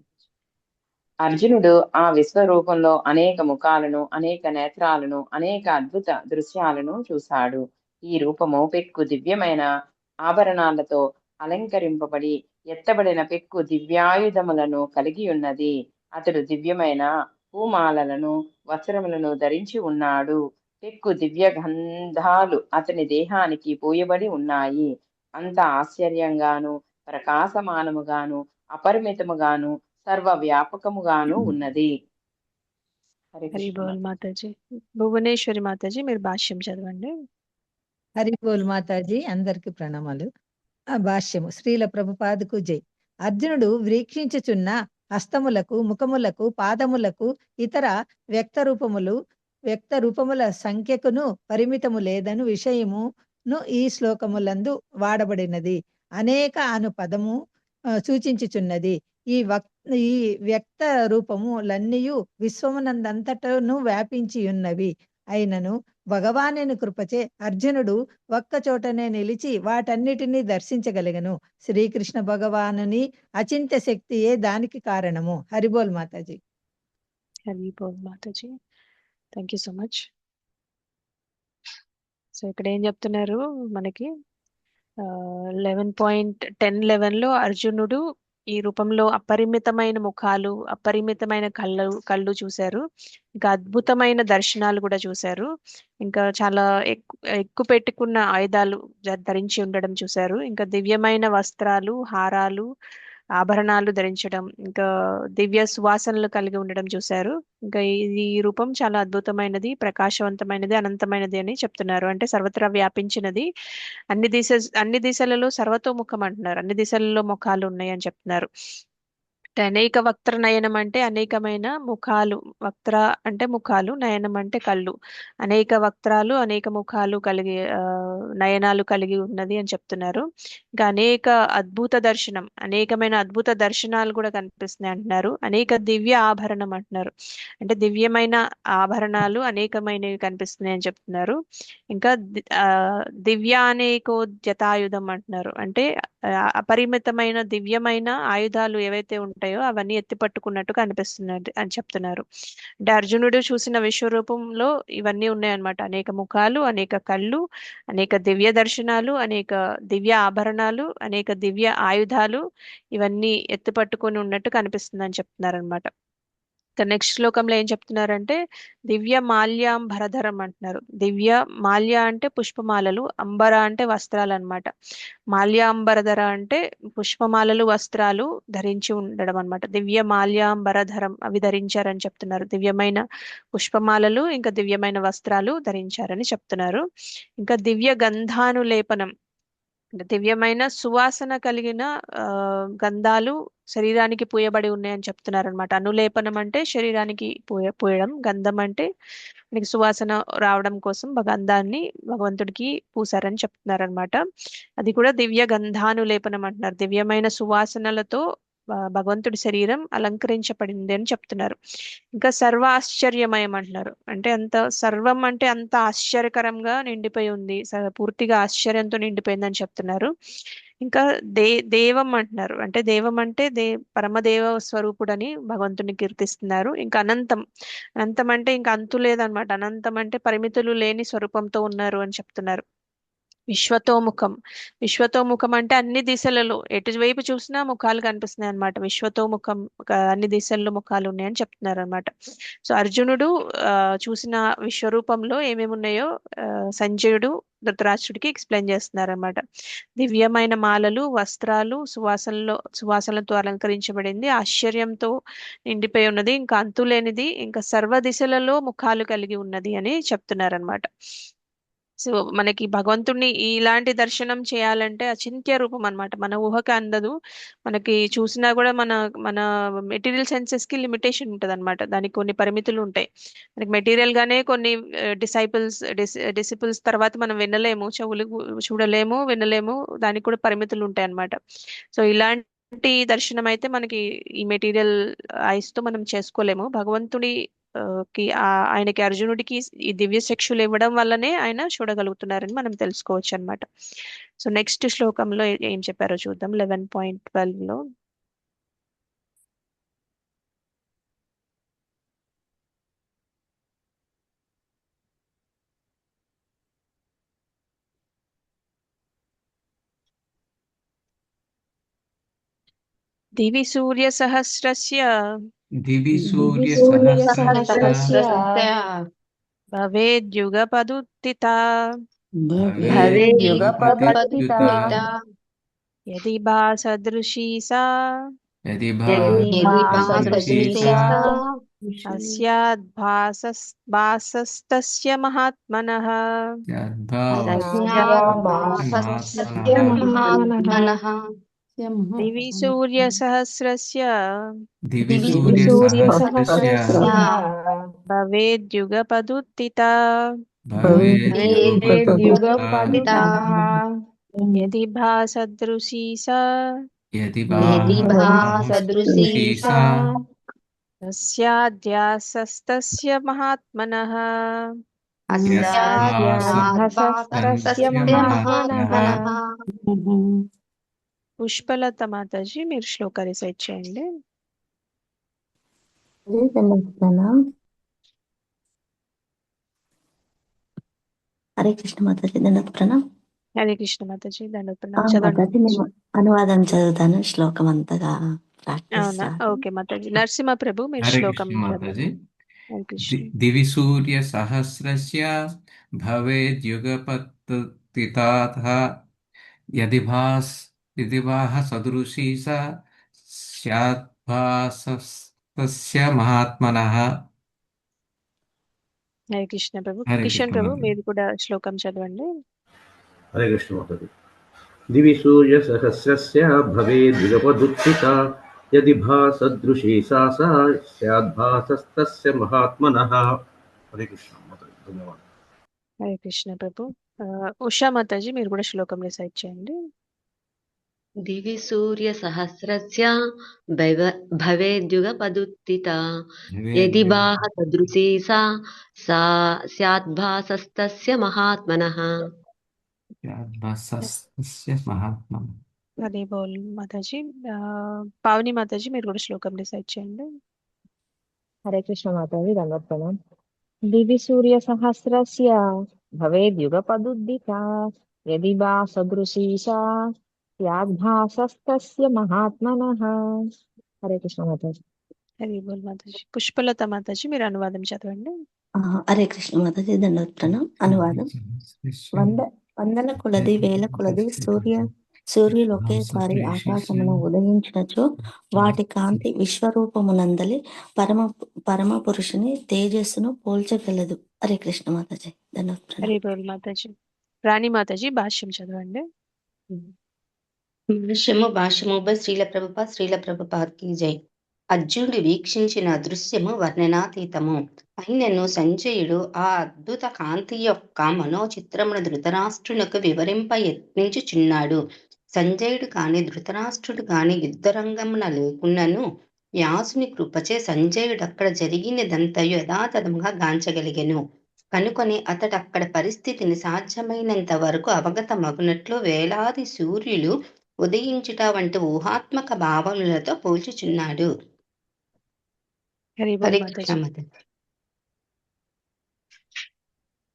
అర్జునుడు ఆ విశ్వరూపంలో అనేక ముఖాలను అనేక నేత్రాలను అనేక అద్భుత దృశ్యాలను చూశాడు. ఈ రూపము పెక్కు దివ్యమైన ఆభరణాలతో అలంకరింపబడి ఎత్తబడిన పెక్కు దివ్యాయుధములను కలిగి ఉన్నది. అతడు దివ్యమైన పూమాలలను వస్త్రములను ధరించి ఉన్నాడు. పెక్కు దివ్య గంధాలు అతని దేహానికి పూయబడి ఉన్నాయి. అంత ఆశ్చర్యంగాను ప్రకాశమానముగాను అపరిమితముగాను సర్వవ్యాపకముగాను ఉన్నది. హరి బోల్ మాతాజీ. భువనేశ్వరి మాతాజీ మీరు భాష్యం చదవండి. హరి బోల్ మాతాజీ. అందరికి ప్రణామాలు. ఆ భాష్యము. శ్రీల ప్రభుపాదకు జై. అర్జునుడు వీక్షించుచున్న హస్తములకు ముఖములకు పాదములకు ఇతర వ్యక్త రూపముల సంఖ్యకును పరిమితము లేదను విషయమును ఈ శ్లోకములందు వాడబడినది. అనేక అను పదము సూచించుచున్నది. ఈ వ్యక్త రూపములన్నీయు విశ్వమునందంతటను వ్యాపించి ఉన్నవి. అయినను భగవానుని కృపచే అర్జునుడు ఒక్క చోటనే నిలిచి వాటన్నిటినీ దర్శించగలిగను. శ్రీకృష్ణ భగవానుని అచింత్య శక్తియే దానికి కారణము. హరిబోల్ మాతాజీ. హరి బోల్ మాతాజీ. Thank you so much. So ఇక్కడ ఏం చెప్తున్నారు మనకి 11.10 11లో అర్జునుడు ఈ రూపంలో అపరిమితమైన ముఖాలు, అపరిమితమైన కళ్ళు చూశారు. ఇంకా అద్భుతమైన దర్శనాలు కూడా చూశారు. ఇంకా చాలా ఎక్కువ పెట్టుకున్న ఆయుధాలు ధరించి ఉండడం చూశారు. ఇంకా దివ్యమైన వస్త్రాలు, హారాలు, ఆభరణాలు ధరించడం, ఇంకా దివ్య సువాసనలు కలిగి ఉండడం చూశారు. ఇంకా ఈ రూపం చాలా అద్భుతమైనది, ప్రకాశవంతమైనది, అనంతమైనది అని చెప్తున్నారు. అంటే సర్వత్రా వ్యాపించినది, అన్ని దిశలలో సర్వతోముఖం అంటున్నారు. అన్ని దిశలలో ముఖాలు ఉన్నాయి అని చెప్తున్నారు. అనేక వక్త్ర నయనం అంటే అనేకమైన ముఖాలు, వక్త్ర అంటే ముఖాలు, నయనం అంటే కళ్ళు. అనేక వక్త్రాలు, అనేక ముఖాలు కలిగి నయనాలు కలిగి ఉన్నది అని చెప్తున్నారు. ఇంకా అనేక అద్భుత దర్శనం, అనేకమైన అద్భుత దర్శనాలు కూడా కనిపిస్తున్నాయి అంటున్నారు. అనేక దివ్య ఆభరణం అంటున్నారు. అంటే దివ్యమైన ఆభరణాలు అనేకమైనవి కనిపిస్తున్నాయి అని చెప్తున్నారు. ఇంకా దివ్యానేకోద్యతాయుధం అంటున్నారు. అంటే అపరిమితమైన దివ్యమైన ఆయుధాలు ఏవైతే ఉంటాయో అవన్నీ ఎత్తి పట్టుకున్నట్టు కనిపిస్తున్నది అని చెప్తున్నారు. అంటే అర్జునుడు చూసిన విశ్వరూపంలో ఇవన్నీ ఉన్నాయన్నమాట. అనేక ముఖాలు, అనేక కళ్ళు, అనేక దివ్య దర్శనాలు, అనేక దివ్య ఆభరణాలు, అనేక దివ్య ఆయుధాలు, ఇవన్నీ ఎత్తి పట్టుకొని ఉన్నట్టు కనిపిస్తుంది అని చెప్తున్నారు అనమాట. నెక్స్ట్ శ్లోకంలో ఏం చెప్తున్నారంటే దివ్య మాల్యాంబరధరం అంటున్నారు. దివ్య మాల్య అంటే పుష్పమాలలు, అంబర అంటే వస్త్రాలు అనమాట. మాల్యాంబరధర అంటే పుష్పమాలలు, వస్త్రాలు ధరించి ఉండడం అనమాట. దివ్య మాల్యాంబరధరం అవి ధరించారని చెప్తున్నారు. దివ్యమైన పుష్పమాలలు, ఇంకా దివ్యమైన వస్త్రాలు ధరించారని చెప్తున్నారు. ఇంకా దివ్య గంధానులేపనం, దివ్యమైన సువాసన కలిగిన గంధాలు శరీరానికి పూయబడి ఉన్నాయని చెప్తున్నారు అనమాట. అనులేపనం అంటే శరీరానికి పూయడం, గంధం అంటే మనకి సువాసన రావడం కోసం గంధాన్ని భగవంతుడికి పూసారని చెప్తున్నారు అనమాట. అది కూడా దివ్య గంధానులేపనం అంటున్నారు. దివ్యమైన సువాసనలతో భగవంతుడి శరీరం అలంకరించబడింది అని చెప్తున్నారు. ఇంకా సర్వ ఆశ్చర్యమయం అంటున్నారు. అంటే సర్వం అంటే అంత ఆశ్చర్యకరంగా నిండిపోయి ఉంది, పూర్తిగా ఆశ్చర్యంతో నిండిపోయిందని చెప్తున్నారు. ఇంకా దేవం అంటున్నారు. అంటే దేవం అంటే పరమదేవ స్వరూపుడని భగవంతుని కీర్తిస్తున్నారు. ఇంకా అనంతం, అనంతం అంటే ఇంకా అంతు లేదనమాట. అనంతం అంటే పరిమితులు లేని స్వరూపంతో ఉన్నారు అని చెప్తున్నారు. విశ్వతోముఖం, విశ్వతోముఖం అంటే అన్ని దిశలలో ఎటువైపు చూసినా ముఖాలు కనిపిస్తున్నాయి అనమాట. విశ్వతోముఖం, అన్ని దిశల్లో ముఖాలు ఉన్నాయని చెప్తున్నారు అనమాట. సో అర్జునుడు చూసిన విశ్వరూపంలో ఏమేమి ఉన్నాయో సంజయుడు ధృతరాష్ట్రుడికి ఎక్స్ప్లెయిన్ చేస్తున్నారు అనమాట. దివ్యమైన మాలలు, వస్త్రాలు, సువాసనలతో అలంకరించబడింది, ఆశ్చర్యంతో నిండిపోయి ఉన్నది, ఇంకా అంతులేనిది, ఇంకా సర్వ దిశలలో ముఖాలు కలిగి ఉన్నది అని చెప్తున్నారు అనమాట. సో మనకి భగవంతుడిని ఇలాంటి దర్శనం చేయాలంటే అచింత్య రూపం అనమాట. మన ఊహకి అందదు. మనకి చూసినా కూడా మన మన మెటీరియల్ సెన్సెస్ కి లిమిటేషన్ ఉంటుంది అనమాట. దానికి కొన్ని పరిమితులు ఉంటాయి. మనకి మెటీరియల్ గానే కొన్ని డిసిపుల్స్ తర్వాత మనం వినలేము, చెవులు చూడలేము, వినలేము, దానికి కూడా పరిమితులు ఉంటాయి అనమాట. సో ఇలాంటి దర్శనం అయితే మనకి ఈ మెటీరియల్ ఐస్ తో మనం చేసుకోలేము. భగవంతుడి ఆయనకి అర్జునుడికి ఈ దివ్య చక్షులు ఇవ్వడం వల్లనే ఆయన చూడగలుగుతున్నారని మనం తెలుసుకోవచ్చు అనమాట. సో నెక్స్ట్ శ్లోకంలో ఏం చెప్పారో చూద్దాం. 11.12లో దివి సూర్య సహస్రస్య భవేద్యుగపదుత్థితా యది భాసదృశీ సా అస్యాద్భాసస్తస్య మహాత్మనః. దివి సూర్య సహస్రస్య భవేద్యుగపదుత్థితా యది భాసదృశీ సా తస్యాద్భాసస్తస్య మహాత్మనః. పుష్పలత మాతాజీ మీరు శ్లోక రిసైట్ చేయండి. హరే కృష్ణ మాతాజీ, దండవత్ ప్రణామ్. హరే కృష్ణ మాతాజీ దండోత్పన్నం చదవండి మాతాజీ మాతాజీ. నేను అనువాదం చదువుతాను, శ్లోకం అంతగా ప్రాక్టీస్ అవునా? రాదు. ఓకే మాతాజీ. నరసింహ ప్రభు మీరు హరే శ్లోకం కృష్ణ చదవండి. మాతాజీ. హరే కృష్ణ. దివి సూర్య సహస్రస్య భవేద్యుగపత్తితాథ యది భాస సదృశీ సా స్యాద్భాసస్తస్య మహాత్మనః. హరే కృష్ణ ప్రభు. హరే కిషన్ కృష్ణ ప్రభు మాతాజీ. మీరు కూడా శ్లోకం చదవండి. హరే కృష్ణ మాతాజీ. దివి సూర్య సహస్రస్య భవేద్యుగపదుత్థితా యది భాసదృశీ సా స్యాద్భాసస్తస్య మహాత్మనః. హరే కృష్ణ మాతాజీ. ధన్యవాదాలు. హరే కృష్ణ ప్రభు. ఉషా మాతాజీ మీరు కూడా శ్లోకం రిసైట్ చేయండి. దివి సూర్య సహస్రస్య భవేద్యుగపదుత్థితా యది బాహ సదృశీ సా స్యాద్భాసస్తస్య మహాత్మనః. మహాత్మనః. హరే బోల్ మాతాజీ. పావని మాతాజీ మీరు కూడా శ్లోకం రిసైట్ చేయండి. హరే కృష్ణ మాతాజీ దండోత్పన్నం. దివి సూర్య సహస్రస్య భవేద్యుగపదుద్దితా యది వా సదృశీ సా స్యాద్భాసస్తస్య మహాత్మనః. హరే కృష్ణ మాతాజీ. హరే బోల్ మాతాజీ. పుష్పలత మాతాజీ మీరు అనువాదం చదవండి. హరే కృష్ణ మాతాజీ దండోత్పన్నం. అనువాదం. వందల కొలది వేల కొలది సూర్యులు ఒకేసారి ఆకాశమున ఉదయించినచో వాటి కాంతి విశ్వరూపమునందలి పరమ పురుషుని తేజస్సును పోల్చగలదు. హరే కృష్ణ మాతాజీ దండోత్పన్నం. హరే బోల్ మాతాజీ. రాణి మాతాజీ భాష్యం చదవండి. భాష్యము బై శ్రీల ప్రభుపాద్ కీ జై. అర్జునుడు వీక్షించిన దృశ్యము వర్ణనాతీతము. అయినను సంజయుడు ఆ అద్భుత కాంతి యొక్క మనోచిత్రమును ధృతరాష్ట్రునకు వివరింప యత్నించుచున్నాడు. సంజయుడు కాని ధృతరాష్ట్రుడు కాని యుద్ధరంగమున లేకున్నను వ్యాసుని కృపచే సంజయుడక్కడ జరిగినదంతయు యథాతథముగా గాంచగలిగెను. కనుకొని అతడక్కడ పరిస్థితిని సాధ్యమైనంత వరకు అవగతమగునట్లు వేలాది సూర్యులు ఉదయించుట వంటి ఊహాత్మక భావములతో పోల్చుచున్నాడు. హరే బోల్ హరే మాతాజీ. కృష్ణ మాతాజీ.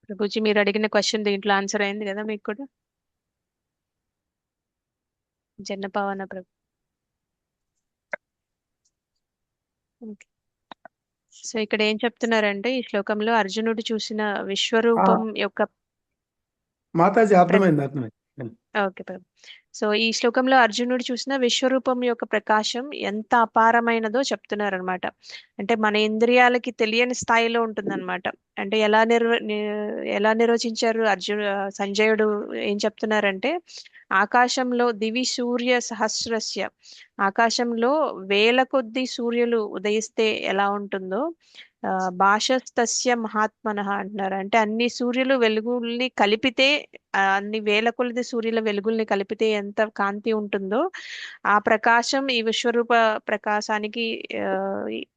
ప్రభుజీ మీరు అడిగిన క్వశ్చన్ దీంట్లో ఆన్సర్ అయింది కదా మీకు కూడా. జన్నపావన ప్రభు. ఓకే. సో ఇక్కడ ఏం చెప్తున్నారంటే ఈ శ్లోకంలో అర్జునుడు చూసిన విశ్వరూపం యొక్క మాతాజీ అర్థమైంది. ఓకే ప్రభు. సో ఈ శ్లోకంలో అర్జునుడు చూసిన విశ్వరూపం యొక్క ప్రకాశం ఎంత అపారమైనదో చెప్తున్నారనమాట. అంటే మన ఇంద్రియాలకి తెలియని స్థాయిలో ఉంటుందన్నమాట. అంటే ఎలా నిర్వచించారు సంజయుడు ఏం చెప్తున్నారంటే ఆకాశంలో దివి సూర్య సహస్రస్య ఆకాశంలో వేల కొద్ది సూర్యులు ఉదయిస్తే ఎలా ఉంటుందో భాషస్తస్య మహాత్మనః అంటున్నారు. అంటే అన్ని సూర్యులు వెలుగుల్ని కలిపితే అన్ని వేల కొలది సూర్యుల వెలుగుల్ని కలిపితే ఎంత కాంతి ఉంటుందో ఆ ప్రకాశం ఈ విశ్వరూప ప్రకాశానికి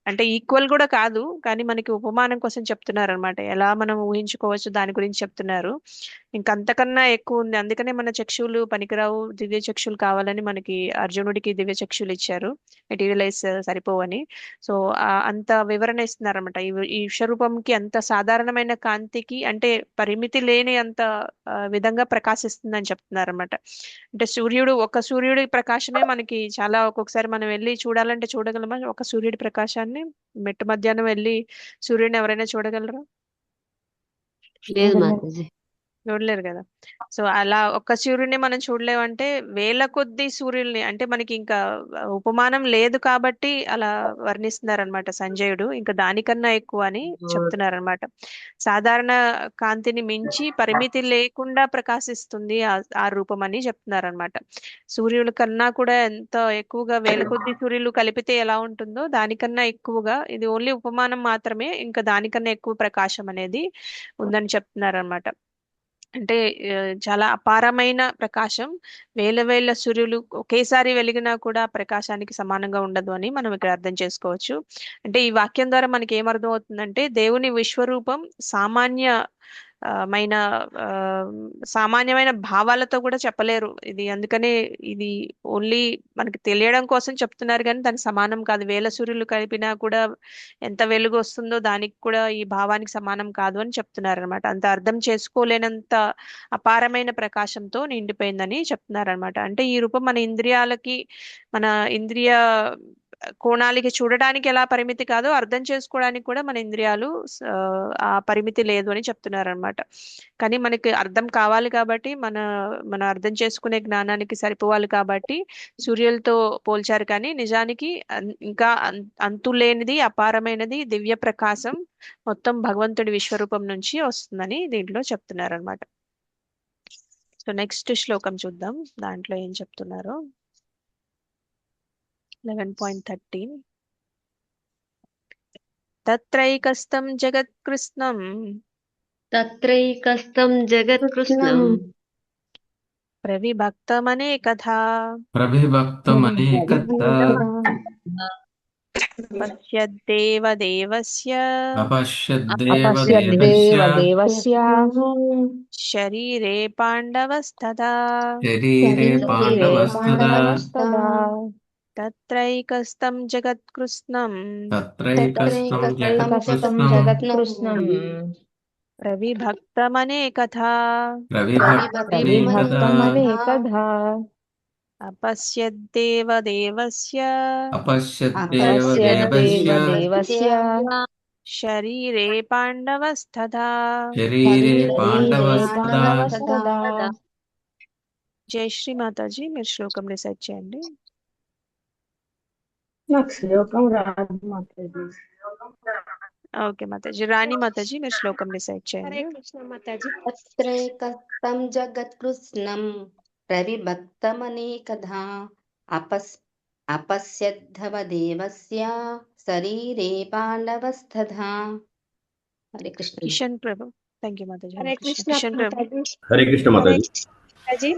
అంటే ఈక్వల్ కూడా కాదు, కానీ మనకి ఉపమానం కోసం చెప్తున్నారు అనమాట. ఎలా మనం ఊహించుకోవచ్చు దాని గురించి చెప్తున్నారు. ఇంకంతకన్నా ఎక్కువ ఉంది. అందుకనే మన చక్షువులు పనికిరావు, దివ్య చక్షులు కావాలని మనకి అర్జునుడికి దివ్య చక్షులు ఇచ్చారు, మెటీరియలైజ్ సరిపోవని. సో అంత వివరణ ఇస్తున్నారనమాట. ఈ విశ్వరూపంకి అంత సాధారణమైన కాంతికి అంటే పరిమితి లేని అంత విధంగా ప్రకాశిస్తుందని చెప్తున్నారనమాట. అంటే ఒక సూర్యుడి ప్రకాశమే మనకి చాలా, ఒక్కొక్కసారి మనం వెళ్ళి చూడాలంటే చూడగలమా ఒక సూర్యుడి ప్రకాశాన్ని? మెట్టు మధ్యాహ్నం వెళ్ళి సూర్యుడిని ఎవరైనా చూడగలరా? లేదు మాతాజీ. చూడలేరు కదా. సో అలా ఒక్క సూర్యుడిని మనం చూడలేమంటే వేల కొద్ది సూర్యుల్ని, అంటే మనకి ఇంకా ఉపమానం లేదు కాబట్టి అలా వర్ణిస్తున్నారనమాట సంజయుడు. ఇంకా దానికన్నా ఎక్కువ అని చెప్తున్నారనమాట. సాధారణ కాంతిని మించి పరిమితి లేకుండా ప్రకాశిస్తుంది ఆ రూపం అని చెప్తున్నారనమాట. సూర్యుల కన్నా కూడా ఎంత ఎక్కువగా వేల కొద్ది సూర్యులు కలిపితే ఎలా ఉంటుందో దానికన్నా ఎక్కువగా, ఇది ఓన్లీ ఉపమానం మాత్రమే, ఇంకా దానికన్నా ఎక్కువ ప్రకాశం అనేది ఉందని చెప్తున్నారనమాట. అంటే చాలా అపారమైన ప్రకాశం, వేల సూర్యులు ఒకేసారి వెలిగినా కూడా ప్రకాశానికి సమానంగా ఉండదు అని మనం ఇక్కడ అర్థం చేసుకోవచ్చు. అంటే ఈ వాక్యం ద్వారా మనకి ఏమర్థం అవుతుందంటే దేవుని విశ్వరూపం సామాన్య మైన ఆ, సామాన్యమైన భావాలతో కూడా చెప్పలేరు ఇది. అందుకనే ఇది ఓన్లీ మనకి తెలియడం కోసం చెప్తున్నారు, కానీ దానికి సమానం కాదు. వేల సూర్యులు కలిపినా కూడా ఎంత వెలుగు వస్తుందో దానికి కూడా ఈ భావానికి సమానం కాదు అని చెప్తున్నారు అనమాట. అంత అర్థం చేసుకోలేనంత అపారమైన ప్రకాశంతో నిండిపోయిందని చెప్తున్నారు అనమాట. అంటే ఈ రూపం మన ఇంద్రియాలకి, మన ఇంద్రియ కోణాలకి చూడడానికి ఎలా పరిమితి కాదో అర్థం చేసుకోవడానికి కూడా మన ఇంద్రియాలు ఆ పరిమితి లేదు అని చెప్తున్నారు అనమాట. కానీ మనకి అర్థం కావాలి కాబట్టి, మన అర్థం చేసుకునే జ్ఞానానికి సరిపోవాలి కాబట్టి సూర్యులతో పోల్చారు. కానీ నిజానికి ఇంకా అంతులేనిది, అపారమైనది దివ్య ప్రకాశం మొత్తం భగవంతుడి విశ్వరూపం నుంచి వస్తుందని దీంట్లో చెప్తున్నారు అనమాట. సో నెక్స్ట్ శ్లోకం చూద్దాం, దాంట్లో ఏం చెప్తున్నారో. 11.13 తత్రైకస్తం జగత్కృష్ణం తత్రైకస్తం జగత్కృష్ణం ప్రవిభక్తమనేకథా ప్రవిభక్తమనేకథా పశ్యద్దేవదేవస్య అపశ్యద్దేవదేవస్య శరీరే పాండవస్తదా శరీరే పాండవస్తదా తత్రైకస్తం జగత్కృష్ణం తత్రైకస్తం జగత్కృష్ణం ప్రవిభక్తమనేకథా ప్రవిభక్తమనేకథా అపశ్యద్దేవదేవస్య అపశ్యద్దేవదేవస్య శరీరే పాండవస్తదా శరీరే పాండవస్తదా. జై శ్రీ మాతాజీ, మీరు శ్లోకం రిసైట్ చేయండి. నాకు శ్లోకం రాదు మాతాజీ. ఓకే మాతాజీ. రాణి మాతాజీ, మీరు శ్లోకం రిసైట్ చేయండి. హరే కృష్ణ మాతాజీ. తత్రైకస్తం జగత్కృష్ణం ప్రవిభక్తమనేకథా అపశ్యద్ధవదేవస్య శరీరే పాండవస్తథా. హరే కృష్ణ. కిషన్ ప్రభు. థ్యాంక్ యూ మాతాజీ. హరే కృష్ణ కిషన్ ప్రభు. మాతాజీ. హరే కృష్ణ మాతాజీ. మాతాజీ.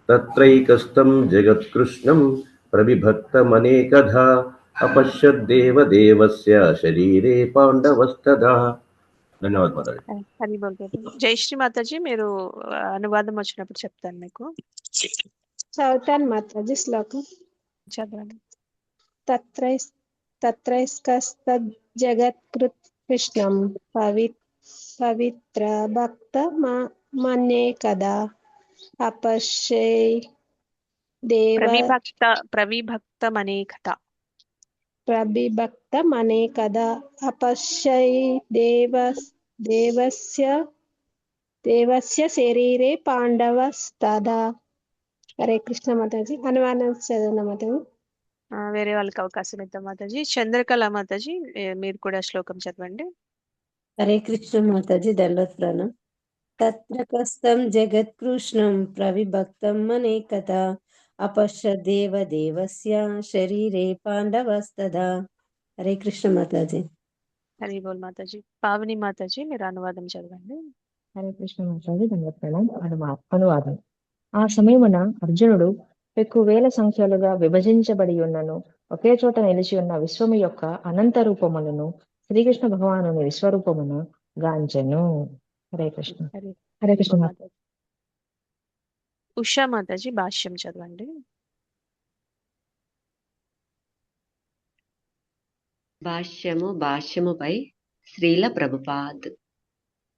తత్రైకస్తం జగత్కృష్ణం ప్రవిభక్తమనేకధా అపశ్యద్దేవదేవస్య శరీరే పాండవస్తదా. ధన్యవాదాలు మాతాజీ. హరి బోల్ ప్రభు. జై శ్రీ మాతాజీ, మీరు అనువాదం వచ్చినప్పుడు చెప్తాను మీకు. చదువుతాను మాతాజీ శ్లోకం. చదవండి. తత్రైస్తజ్జగత్కృష్ణం పవిత్ర భక్త మన్యే కదా అపశ్యై ప్రవిభక్తమనేకథ అపశ్యై దేవస్య శరీరే పాండవస్తదా. హరే కృష్ణ మాతాజీ. అనువాదం చదవనా మాతాజీ? వేరే వాళ్ళకి అవకాశం ఇద్దాం మాతాజీ. చంద్రకళ మాతాజీ, మీరు కూడా శ్లోకం చదవండి. హరే కృష్ణ మాతాజీ. దండోత్ ప్రణామం. తత్రకస్తం జగత్కృష్ణం ప్రవిభక్తం అనేకథా అపశ్యద్దేవదేవస్య శరీరే పాండవస్తదా. హరే కృష్ణ మాతాజీ. హరి బోల్ మాతాజీ. పావని మాతాజీ, మీరు అనువాదం చదవండి. హరే కృష్ణ మాతాజీ. దండోత్ ప్రణామం. అనువాదం. ఆ సమయమున అర్జునుడు ఎక్కువ వేల సంఖ్యలుగా విభజించబడి ఉన్నను ఒకే చోట నిలిచి ఉన్న విశ్వము యొక్క అనంత రూపములను శ్రీకృష్ణ భగవానుని విశ్వరూపమును గాంచెను. హరే కృష్ణ. హరే కృష్ణ మాతాజీ. ఉషా మాతాజీ, భాష్యం చదవండి. భాష్యముపై శ్రీల ప్రభుపాద్.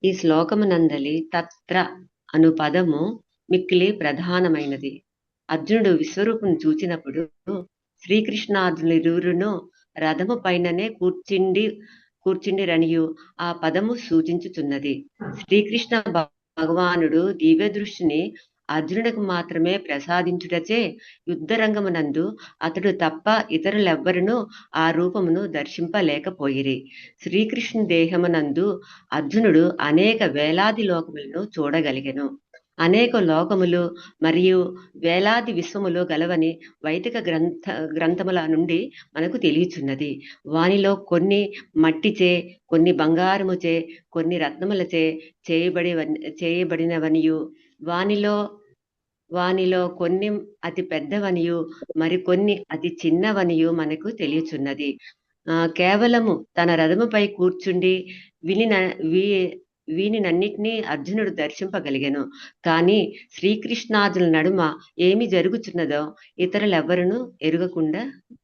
ఈ శ్లోకమునందలి తత్ర అను పదము మిక్కిలి ప్రధానమైనది. అర్జునుడు విశ్వరూపును చూచినప్పుడు శ్రీకృష్ణార్జునులిరువురును రథము పైననే కూర్చుండిరనియు ఆ పదము సూచించుచున్నది. శ్రీకృష్ణ భగవానుడు దివ్య దృష్టిని అర్జునుడికి మాత్రమే ప్రసాదించుటచే యుద్ధరంగమునందు అతడు తప్ప ఇతరులెవ్వరునూ ఆ రూపమును దర్శింపలేకపోయిరి. శ్రీకృష్ణ దేహమునందు అర్జునుడు అనేక వేలాది లోకములను చూడగలిగెను. అనేక లోకములు మరియు వేలాది విశ్వములు గలవని వైదిక గ్రంథముల నుండి మనకు తెలియచున్నది. వానిలో కొన్ని మట్టిచే, కొన్ని బంగారముచే, కొన్ని రత్నములచే చేయబడినవనియు, వానిలో కొన్ని అతి పెద్దవనియు మరికొన్ని అతి చిన్నవనియు మనకు తెలియచున్నది. కేవలము తన రథముపై కూర్చుండి వీనినన్నిటినీ అర్జునుడు దర్శింపగలిగెను. కాని శ్రీకృష్ణాదుల నడుమ ఏమి జరుగుచున్నదో ఇతరులెవ్వరును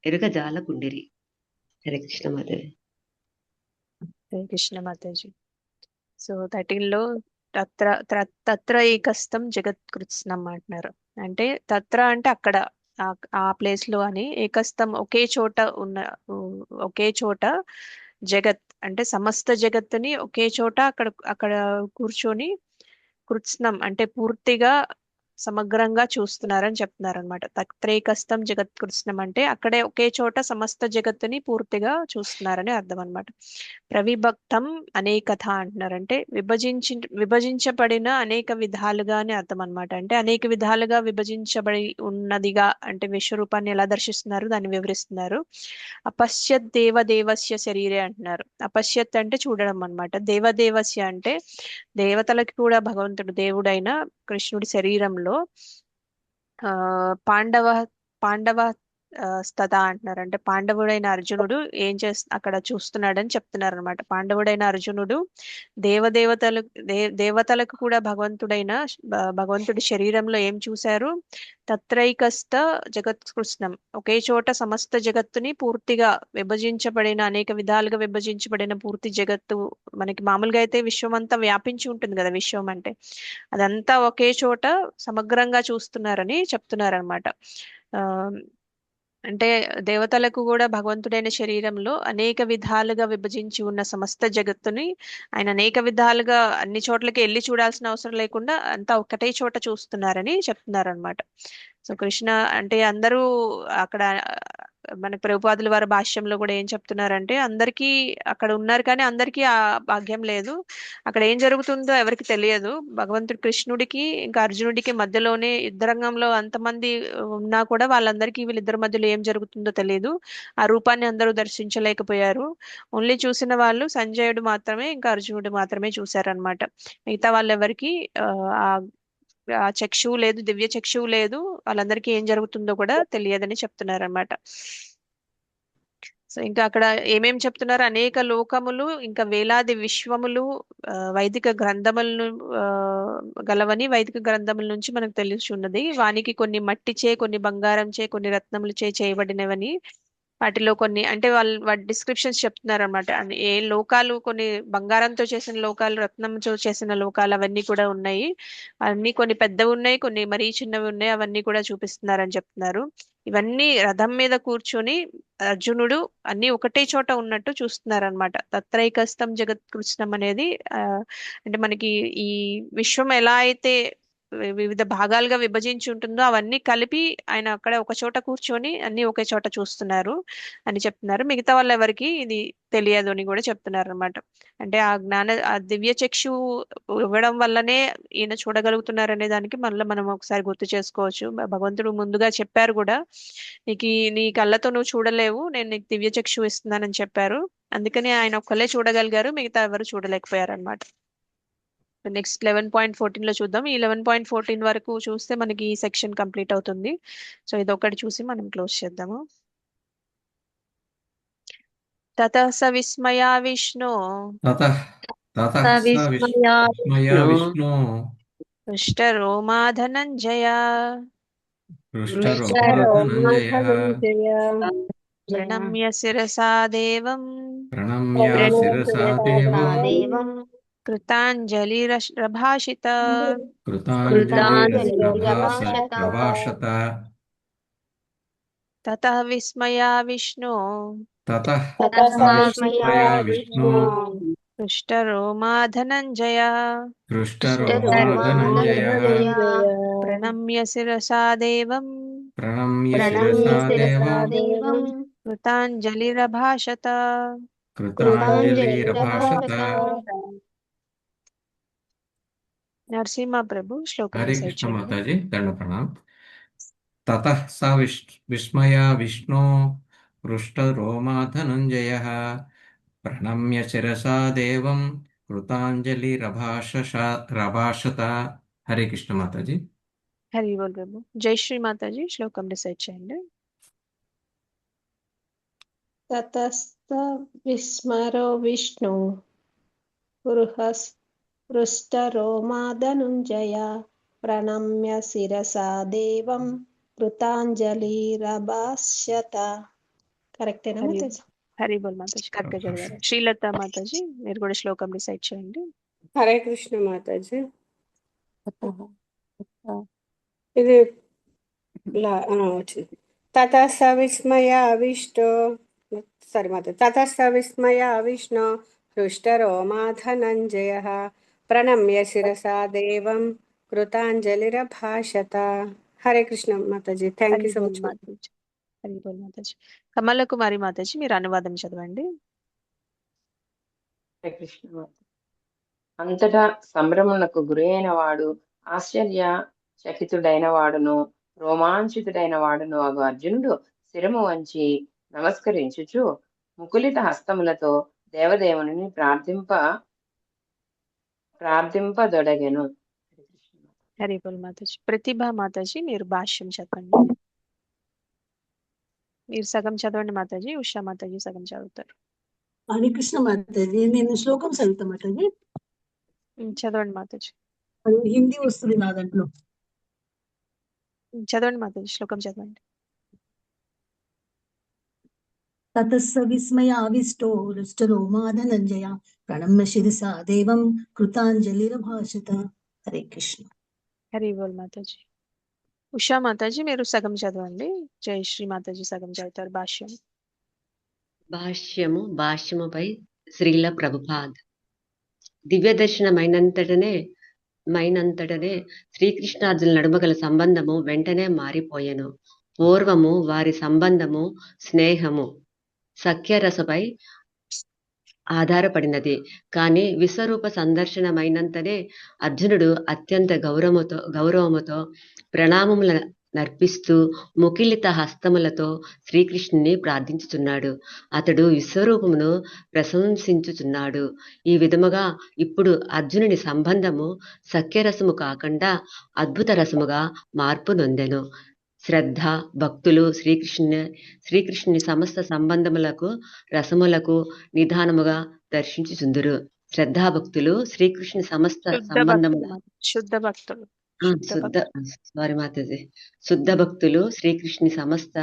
ఎరుగజాలకుండిరి. హరే కృష్ణ మాధవి. హరే కృష్ణ మాతాజీ. సో 13 లో తత్ర ఏకస్థం జగత్కృత్స్నం అంటున్నారు. అంటే తత్ర అంటే అక్కడ, ఆ ప్లేస్ లో అని, ఏకస్థం ఒకే చోట ఉన్న, ఒకే చోట, జగత్ అంటే సమస్త జగత్తుని ఒకే చోట అక్కడ కూర్చొని, కృత్స్నం అంటే పూర్తిగా సమగ్రంగా చూస్తున్నారని చెప్తున్నారు అనమాట. తత్రేకస్థం జగత్కృత్స్నం అంటే అక్కడే ఒకే చోట సమస్త జగత్తుని పూర్తిగా చూస్తున్నారని అర్థం అనమాట. ప్రవిభక్తం అనేకథ అంటున్నారు. అంటే విభజించబడిన అనేక విధాలుగా అని అర్థం అనమాట. అంటే అనేక విధాలుగా విభజించబడి ఉన్నదిగా, అంటే విశ్వరూపాన్ని ఎలా దర్శిస్తున్నారు దాన్ని వివరిస్తున్నారు. అపశ్యత్ దేవదేవస్య శరీరే అంటున్నారు. అపశ్యత్ అంటే చూడడం అనమాట. దేవదేవస్య అంటే దేవతలకి కూడా భగవంతుడు దేవుడైన కృష్ణుడి శరీరంలో పాండవ స్తదా అంటున్నారు. అంటే పాండవుడైన అర్జునుడు ఏం అక్కడ చూస్తున్నాడని చెప్తున్నారు అనమాట. పాండవుడైన అర్జునుడు దేవతలకు కూడా భగవంతుడి శరీరంలో ఏం చూశారు? తత్రైకస్థ జగత్కృష్ణం, ఒకే చోట సమస్త జగత్తుని పూర్తిగా విభజించబడిన, అనేక విధాలుగా విభజించబడిన పూర్తి జగత్తు. మనకి మామూలుగా అయితే విశ్వం అంతా వ్యాపించి ఉంటుంది కదా, విశ్వం అంటే అదంతా ఒకే చోట సమగ్రంగా చూస్తున్నారని చెప్తున్నారనమాట. అంటే దేవతలకు కూడా భగవంతుడైన శరీరంలో అనేక విధాలుగా విభజించి ఉన్న సమస్త జగత్తుని ఆయన అనేక విధాలుగా అన్ని చోట్లకి వెళ్ళి చూడాల్సిన అవసరం లేకుండా అంతా ఒకటే చోట చూస్తున్నారని చెప్తున్నారు అనమాట. సో కృష్ణ అంటే అందరూ అక్కడ మన ప్రభుపాదుల వారి భాష్యంలో కూడా ఏం చెప్తున్నారంటే, అందరికీ అక్కడ ఉన్నారు కానీ అందరికీ ఆ భాగ్యం లేదు. అక్కడ ఏం జరుగుతుందో ఎవరికి తెలియదు. భగవంతుడు కృష్ణుడికి ఇంకా అర్జునుడికి మధ్యలోనే యుద్ధరంగంలో అంతమంది ఉన్నా కూడా వాళ్ళందరికీ వీళ్ళిద్దరి మధ్యలో ఏం జరుగుతుందో తెలియదు. ఆ రూపాన్ని అందరూ దర్శించలేకపోయారు. ఓన్లీ చూసిన వాళ్ళు సంజయుడు మాత్రమే ఇంకా అర్జునుడు మాత్రమే చూశారనమాట. మిగతా వాళ్ళెవరికి ఆ చక్షువు లేదు, దివ్య చక్షువు లేదు. వాళ్ళందరికీ ఏం జరుగుతుందో కూడా తెలియదని చెప్తున్నారు అనమాట. సో ఇంకా అక్కడ ఏమేం చెప్తున్నారు? అనేక లోకములు ఇంకా వేలాది విశ్వములు వైదిక గ్రంథములను గలవని వైదిక గ్రంథముల నుంచి మనకు తెలిసి ఉన్నది. వానికి కొన్ని మట్టిచే, కొన్ని బంగారంచే, కొన్ని రత్నములచే చేయబడినవని, వాటిలో కొన్ని అంటే వాటి డిస్క్రిప్షన్స్ చెప్తున్నారు అనమాట. ఏ లోకాలు, కొన్ని బంగారంతో చేసిన లోకాలు, రత్నంతో చేసిన లోకాలు అవన్నీ కూడా ఉన్నాయి. అన్ని కొన్ని పెద్దవి ఉన్నాయి, కొన్ని మరీ చిన్నవి ఉన్నాయి. అవన్నీ కూడా చూపిస్తున్నారని చెప్తున్నారు. ఇవన్నీ రథం మీద కూర్చొని అర్జునుడు అన్ని ఒకటే చోట ఉన్నట్టు చూస్తున్నారనమాట. తత్రైకస్థం జగత్కృష్ణం అనేది అంటే మనకి ఈ విశ్వం ఎలా అయితే వివిధ భాగాలుగా విభజించి ఉంటుందో అవన్నీ కలిపి ఆయన అక్కడ ఒక చోట కూర్చొని అన్ని ఒకే చోట చూస్తున్నారు అని చెప్తున్నారు. మిగతా వాళ్ళు ఎవరికి ఇది తెలియదు అని కూడా చెప్తున్నారు అనమాట. అంటే ఆ దివ్య చక్షు ఇవ్వడం వల్లనే ఈయన చూడగలుగుతున్నారు అనే దానికి మళ్ళీ మనం ఒకసారి గుర్తు చేసుకోవచ్చు. భగవంతుడు ముందుగా చెప్పారు కూడా, నీ కళ్ళతో నువ్వు చూడలేవు, నేను నీకు దివ్య చక్షు ఇస్తున్నానని చెప్పారు. అందుకని ఆయన ఒక్కలే చూడగలిగారు, మిగతా ఎవరు చూడలేకపోయారు అనమాట. నెక్స్ట్ 11.14 లో చూద్దాం. ఈ 11.14 వరకు చూస్తే మనకి ఈ సెక్షన్ కంప్లీట్ అవుతుంది. సో ఇది ఒకటి చూసి మనం క్లోజ్ చేద్దాము. తతః స విస్మయా విష్ణు హృష్టరోమా ధనంజయ ప్రణమ్య శిరసా దేవం కృతాంజలిరభాషిత. తతః విస్మయా విష్ణు హృష్టరోమా ధనంజయ ప్రణమ్య శిరసా దేవం కృతాంజలిరభాషత. నరసింహ ప్రభు శ్లోకం. హరే కృష్ణ మాతాజీ, దండ ప్రణామ్. తతః స విస్మయా విష్ణు హృష్టరోమా ధనంజయః ప్రణమ్య శిరసా దేవం కృతాంజలిరభాషత. హరే కృష్ణ మాతాజీ. హరి బోల్ ప్రభు. జై శ్రీ మాతాజీ. శ్లోకం డిసైడ్ చేయండి. తతస్థ విస్మరో విష్ణు హృష్టరోమాధనుంజయ ప్రణమ్య శిరసా దేవం కృతాంజలిరభాష్యత. కరెక్టేనా హరి మాతాజీ? హరి బోల్ మాతాజీ, కరెక్ట్ గా చదివారు. శ్రీలత మాతాజీ మీరు కూడా శ్లోకం డిసైడ్ చేయండి. హరే కృష్ణ మాతాజీ. ఇది వచ్చింది. తతస విస్మయ విష్ణు సారీ మాత తతస విస్మయ విష్ణు హృష్టరోమాధనంజయ ప్రణమ్య శిరసా దేవం కృతాంజలిరభాషత. హరే కృష్ణ మాతాజీ. థ్యాంక్ యూ హరి సో బోల్ మచ్. మాతాజీ. హరి బోల్ మాతాజీ. కమల కుమారి మాతాజీ మీరు అనువాదం చదవండి. హరే కృష్ణ మాతాజీ. అంతటా సంభ్రమణకు గురైన వాడు, ఆశ్చర్య చకితుడైన వాడును, రోమాంచితుడైన వాడును అగు అర్జునుడు శిరము వంచి నమస్కరించుచు ముకులిత హస్తములతో దేవదేవుని ప్రార్థింపదొడగెను. హరి బోల్ మాతాజీ. ప్రతిభ మాతాజీ మీరు భాష్యం చదవండి. మీరు సగం చదవండి మాతాజీ, ఉషా మాతాజీ సగం చదువుతారు. హరే కృష్ణ మాతాజీ. నేను శ్లోకం చదువుతా మాతాజీ. చదవండి మాతాజీ. అది హిందీ వస్తుంది నా దాంట్లో. చదవండి మాతాజీ, శ్లోకం చదవండి. తతస్స విస్మయ ఆవిష్టో హృష్టరోమాధనంజయ ప్రణమ్య శిరసా దేవం కృతాంజలిరభాషత. హరే కృష్ణ. హరి బోల్ మాతాజీ. ఉషా మాతాజీ మీరు సగం చదవండి, జయశ్రీ మాతాజీ సగం చదువుతారు. భాష్యం. భాష్యముపై శ్రీల ప్రభుపాద్. దివ్య దర్శనమైనంతటనే శ్రీకృష్ణార్జునుల నడుమ గల సంబంధము వెంటనే మారిపోయెను. పూర్వము వారి సంబంధము స్నేహము సఖ్యరసపై ఆధారపడినది. కానీ విశ్వరూప సందర్శనమైనంతనే అర్జునుడు అత్యంత గౌరవముతో ప్రణామముల నర్పిస్తూ ముకిలిత హస్తములతో శ్రీకృష్ణుని ప్రార్థించుచున్నాడు. అతడు విశ్వరూపమును ప్రశంసించుచున్నాడు. ఈ విధముగా ఇప్పుడు అర్జునుని సంబంధము సఖ్యరసము కాకుండా అద్భుత రసముగా మార్పు నొందెను. శ్రద్ధ భక్తులు శ్రీకృష్ణుని సమస్త సంబంధములకు రసములకు నిదానముగా దర్శించుచుందురు. శ్రద్ధాభక్తులు శ్రీకృష్ణుని సమస్త సంబంధముల శుద్ధ భక్తులు శుద్ధ భక్తులు శ్రీకృష్ణుని సమస్త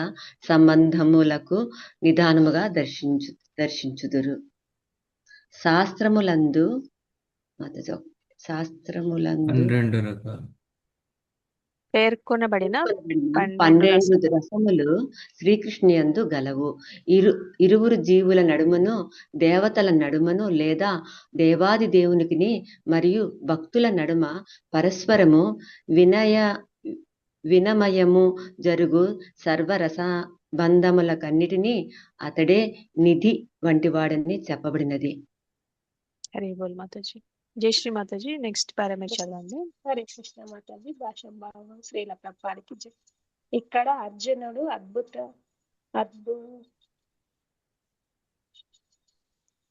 సంబంధములకు నిదానముగా దర్శించుదురు. శాస్త్రములందు 12 రకాలు పేర్కొనబడిన 12 రసములు శ్రీకృష్ణుని యందు గలవు. ఇరువురు జీవుల నడుమను, దేవతల నడుమను లేదా దేవాది దేవునికి మరియు భక్తుల నడుమ పరస్పరము వినమయము జరుగు సర్వరస బంధములకన్నిటినీ అతడే నిధి వంటివాడని చెప్పబడినది. హరి బోల్ మాతాజీ. జయశ్రీ మాతాజీ నెక్స్ట్ పారామీర్ చదవండి. హరే కృష్ణ మాతాజీ. భాషం భావం శ్రీల ప్రభుపాదికి జై. ఇక్కడ అర్జునుడు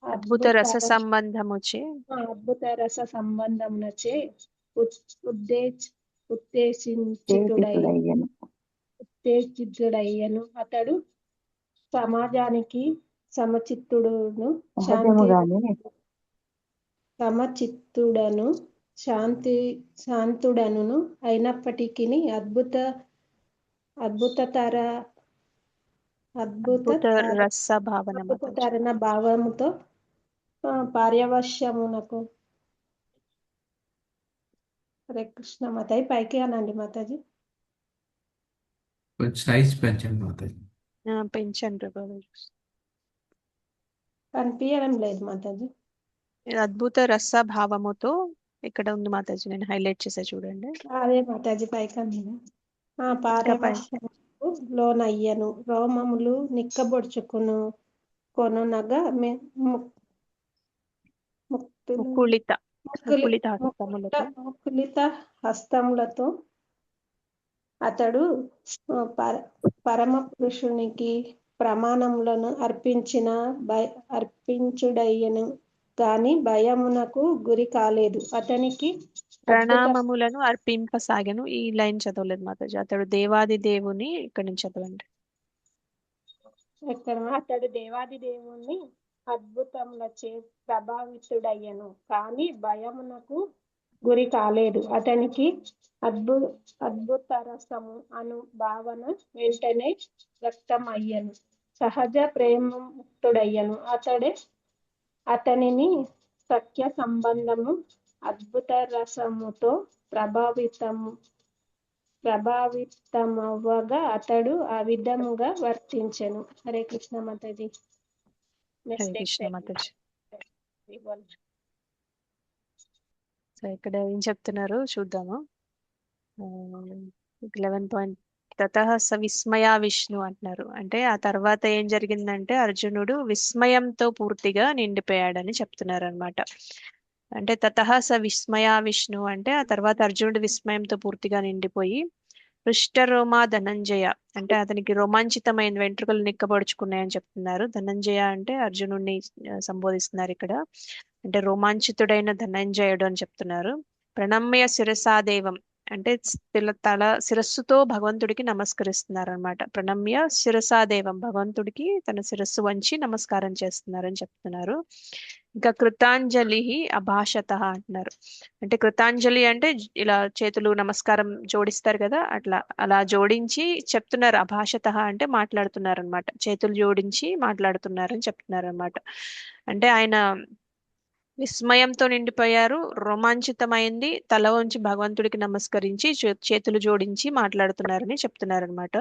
అద్భుత రస సంబంధముచే ఉత్తేజితుడయ్యను. అతడు సమాజానికి సమచిత్తుడును శాంతుడను అయినప్పటికీ అద్భుతరణ భావముతో పార్యవశ్యమునకు. హరే కృష్ణ మాతాజీ. పైకి అనండి మాతాజీ. కొంచెం సైజ్ పెంచండి మాతాజీ. పెంచండి. కనిపించడం లేదు మాతాజీ. అద్భుత రస భావముతో ఇక్కడ ఉంది మాతాజీ, నేను హైలైట్ చేసా చూడండి. అదే మాతాజీ పైకి పార్యవశ్యమునకు లోనయ్యను. రోమములు నిక్కబొడుచుకును కొనునగా ముకులిత హస్తములతో అతడు పరమ పురుషునికి ప్రమాణములను అర్పించుడయ్యను గాని భయమునకు గురి కాలేదు. అతనికి ప్రణామములను అర్పింపసాగను. ఈ లైన్ చదవలేదు మాతాజీ. అతడు దేవాది దేవుని ఇక్కడ నుంచి చదవండి. అతడు దేవాది దేవుని అద్భుతములచే ప్రభావితుడయ్యను, కానీ భయమునకు గురి కాలేదు. అతనికి అద్భుత రసము అను భావన వెంటనే వ్యక్తమయ్యను. సహజ ప్రేమముక్తుడయ్యను. అతనిని సఖ్య సంబంధము అద్భుత రసముతో ప్రభావితమవ్వగా అతడు ఆ విధముగా వర్తించెను. హరే కృష్ణ మాతాజీ. హరే కృష్ణ మాతాజీ. సో ఇక్కడ ఏం చెప్తున్నారు చూద్దాము. 11 తతః స విస్మయ విష్ణు అంటున్నారు. అంటే ఆ తర్వాత ఏం జరిగిందంటే అర్జునుడు విస్మయంతో పూర్తిగా నిండిపోయాడని చెప్తున్నారు అనమాట. అంటే తతః స విస్మయ విష్ణు అంటే ఆ తర్వాత అర్జునుడు విస్మయంతో పూర్తిగా నిండిపోయి పృష్ఠరోమా ధనంజయ అంటే అతనికి రోమాంచితమైన వెంట్రుకలు నిక్కబడుచుకున్నాయని చెప్తున్నారు. ధనంజయ అంటే అర్జునుడిని సంబోధిస్తున్నారు ఇక్కడ. అంటే రోమాంచితుడైన ధనంజయుడు అని చెప్తున్నారు. ప్రణమ్య శిరసాదేవం అంటే తల శిరస్సుతో భగవంతుడికి నమస్కరిస్తున్నారు అనమాట. ప్రణమ్య శిరసాదేవం భగవంతుడికి తన శిరస్సు వంచి నమస్కారం చేస్తున్నారని చెప్తున్నారు. ఇంకా కృతాంజలి అభాషత అంటున్నారు. అంటే కృతాంజలి అంటే ఇలా చేతులు నమస్కారం జోడిస్తారు కదా, అలా జోడించి చెప్తున్నారు. అభాషత అంటే మాట్లాడుతున్నారు అనమాట. చేతులు జోడించి మాట్లాడుతున్నారని చెప్తున్నారు అనమాట. అంటే ఆయన విస్మయంతో నిండిపోయారు, రోమాంచితమైంది, తల వంచి భగవంతుడికి నమస్కరించి చేతులు జోడించి మాట్లాడుతున్నారని చెప్తున్నారు అనమాట.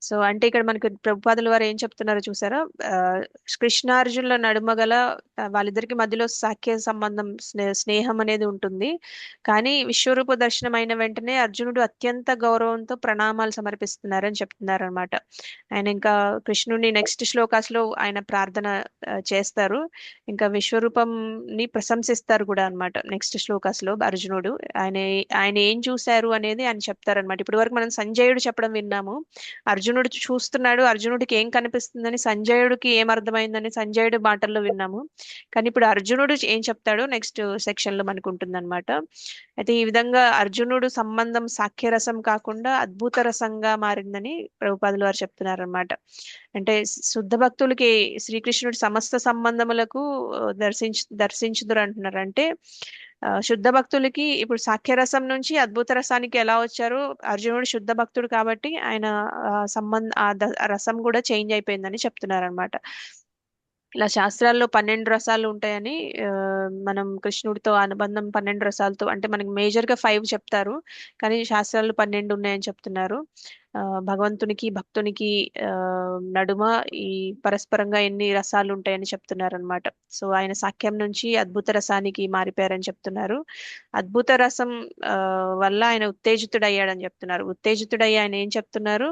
సో అంటే ఇక్కడ మనకు ప్రభుపాదుల వారు ఏం చెప్తున్నారో చూసారా. కృష్ణార్జునుల నడుమ గల వాళ్ళిద్దరికి మధ్యలో సాఖ్య సంబంధం స్నేహం అనేది ఉంటుంది. కానీ విశ్వరూప దర్శనం అయిన వెంటనే అర్జునుడు అత్యంత గౌరవంతో ప్రణామాలు సమర్పిస్తున్నారని చెప్తున్నారు అనమాట. ఆయన ఇంకా కృష్ణుడిని నెక్స్ట్ శ్లోకాస్లో ఆయన ప్రార్థన చేస్తారు. ఇంకా విశ్వరూపంని ప్రశంసిస్తారు కూడా అనమాట. నెక్స్ట్ శ్లోకాస్లో అర్జునుడు ఆయన ఏం చూశారు అనేది ఆయన చెప్తారనమాట. ఇప్పటి వరకు మనం సంజయుడు చెప్పడం విన్నాము. అర్జునుడు చూస్తున్నాడు, అర్జునుడికి ఏం కనిపిస్తుందని, సంజయుడికి ఏం అర్థమైందని సంజయుడి మాటల్లో విన్నాము. కానీ ఇప్పుడు అర్జునుడు ఏం చెప్తాడో నెక్స్ట్ సెక్షన్ లో మనకు ఉంటుందన్నమాట. అయితే ఈ విధంగా అర్జునుడు సంబంధం సాఖ్యరసం కాకుండా అద్భుత రసంగా మారిందని ప్రభుపాదులు వారు చెప్తున్నారనమాట. అంటే శుద్ధ భక్తులకి శ్రీకృష్ణుడు సమస్త సంబంధములకు దర్శించుదురు అంటున్నారు. అంటే శుద్ధ భక్తులకి ఇప్పుడు సాఖ్యరసం నుంచి అద్భుత రసానికి ఎలా వచ్చారు, అర్జునుడు శుద్ధ భక్తుడు కాబట్టి ఆయన రసం కూడా చేంజ్ అయిపోయిందని చెప్తున్నారు అనమాట. ఇలా శాస్త్రాల్లో 12 రసాలు ఉంటాయని, మనం కృష్ణుడితో అనుబంధం 12 రసాలతో అంటే మనకి మేజర్ గా 5 చెప్తారు, కానీ శాస్త్రాల్లో 12 ఉన్నాయని చెప్తున్నారు. భగవంతునికి భక్తునికి నడుమ ఈ పరస్పరంగా ఎన్ని రసాలు ఉంటాయని చెప్తున్నారు అనమాట. సో ఆయన సాఖ్యం నుంచి అద్భుత రసానికి మారిపోయారని చెప్తున్నారు. అద్భుత రసం వల్ల ఆయన ఉత్తేజితుడయ్యాడని చెప్తున్నారు. ఉత్తేజితుడయ్యి ఆయన ఏం చెప్తున్నారు,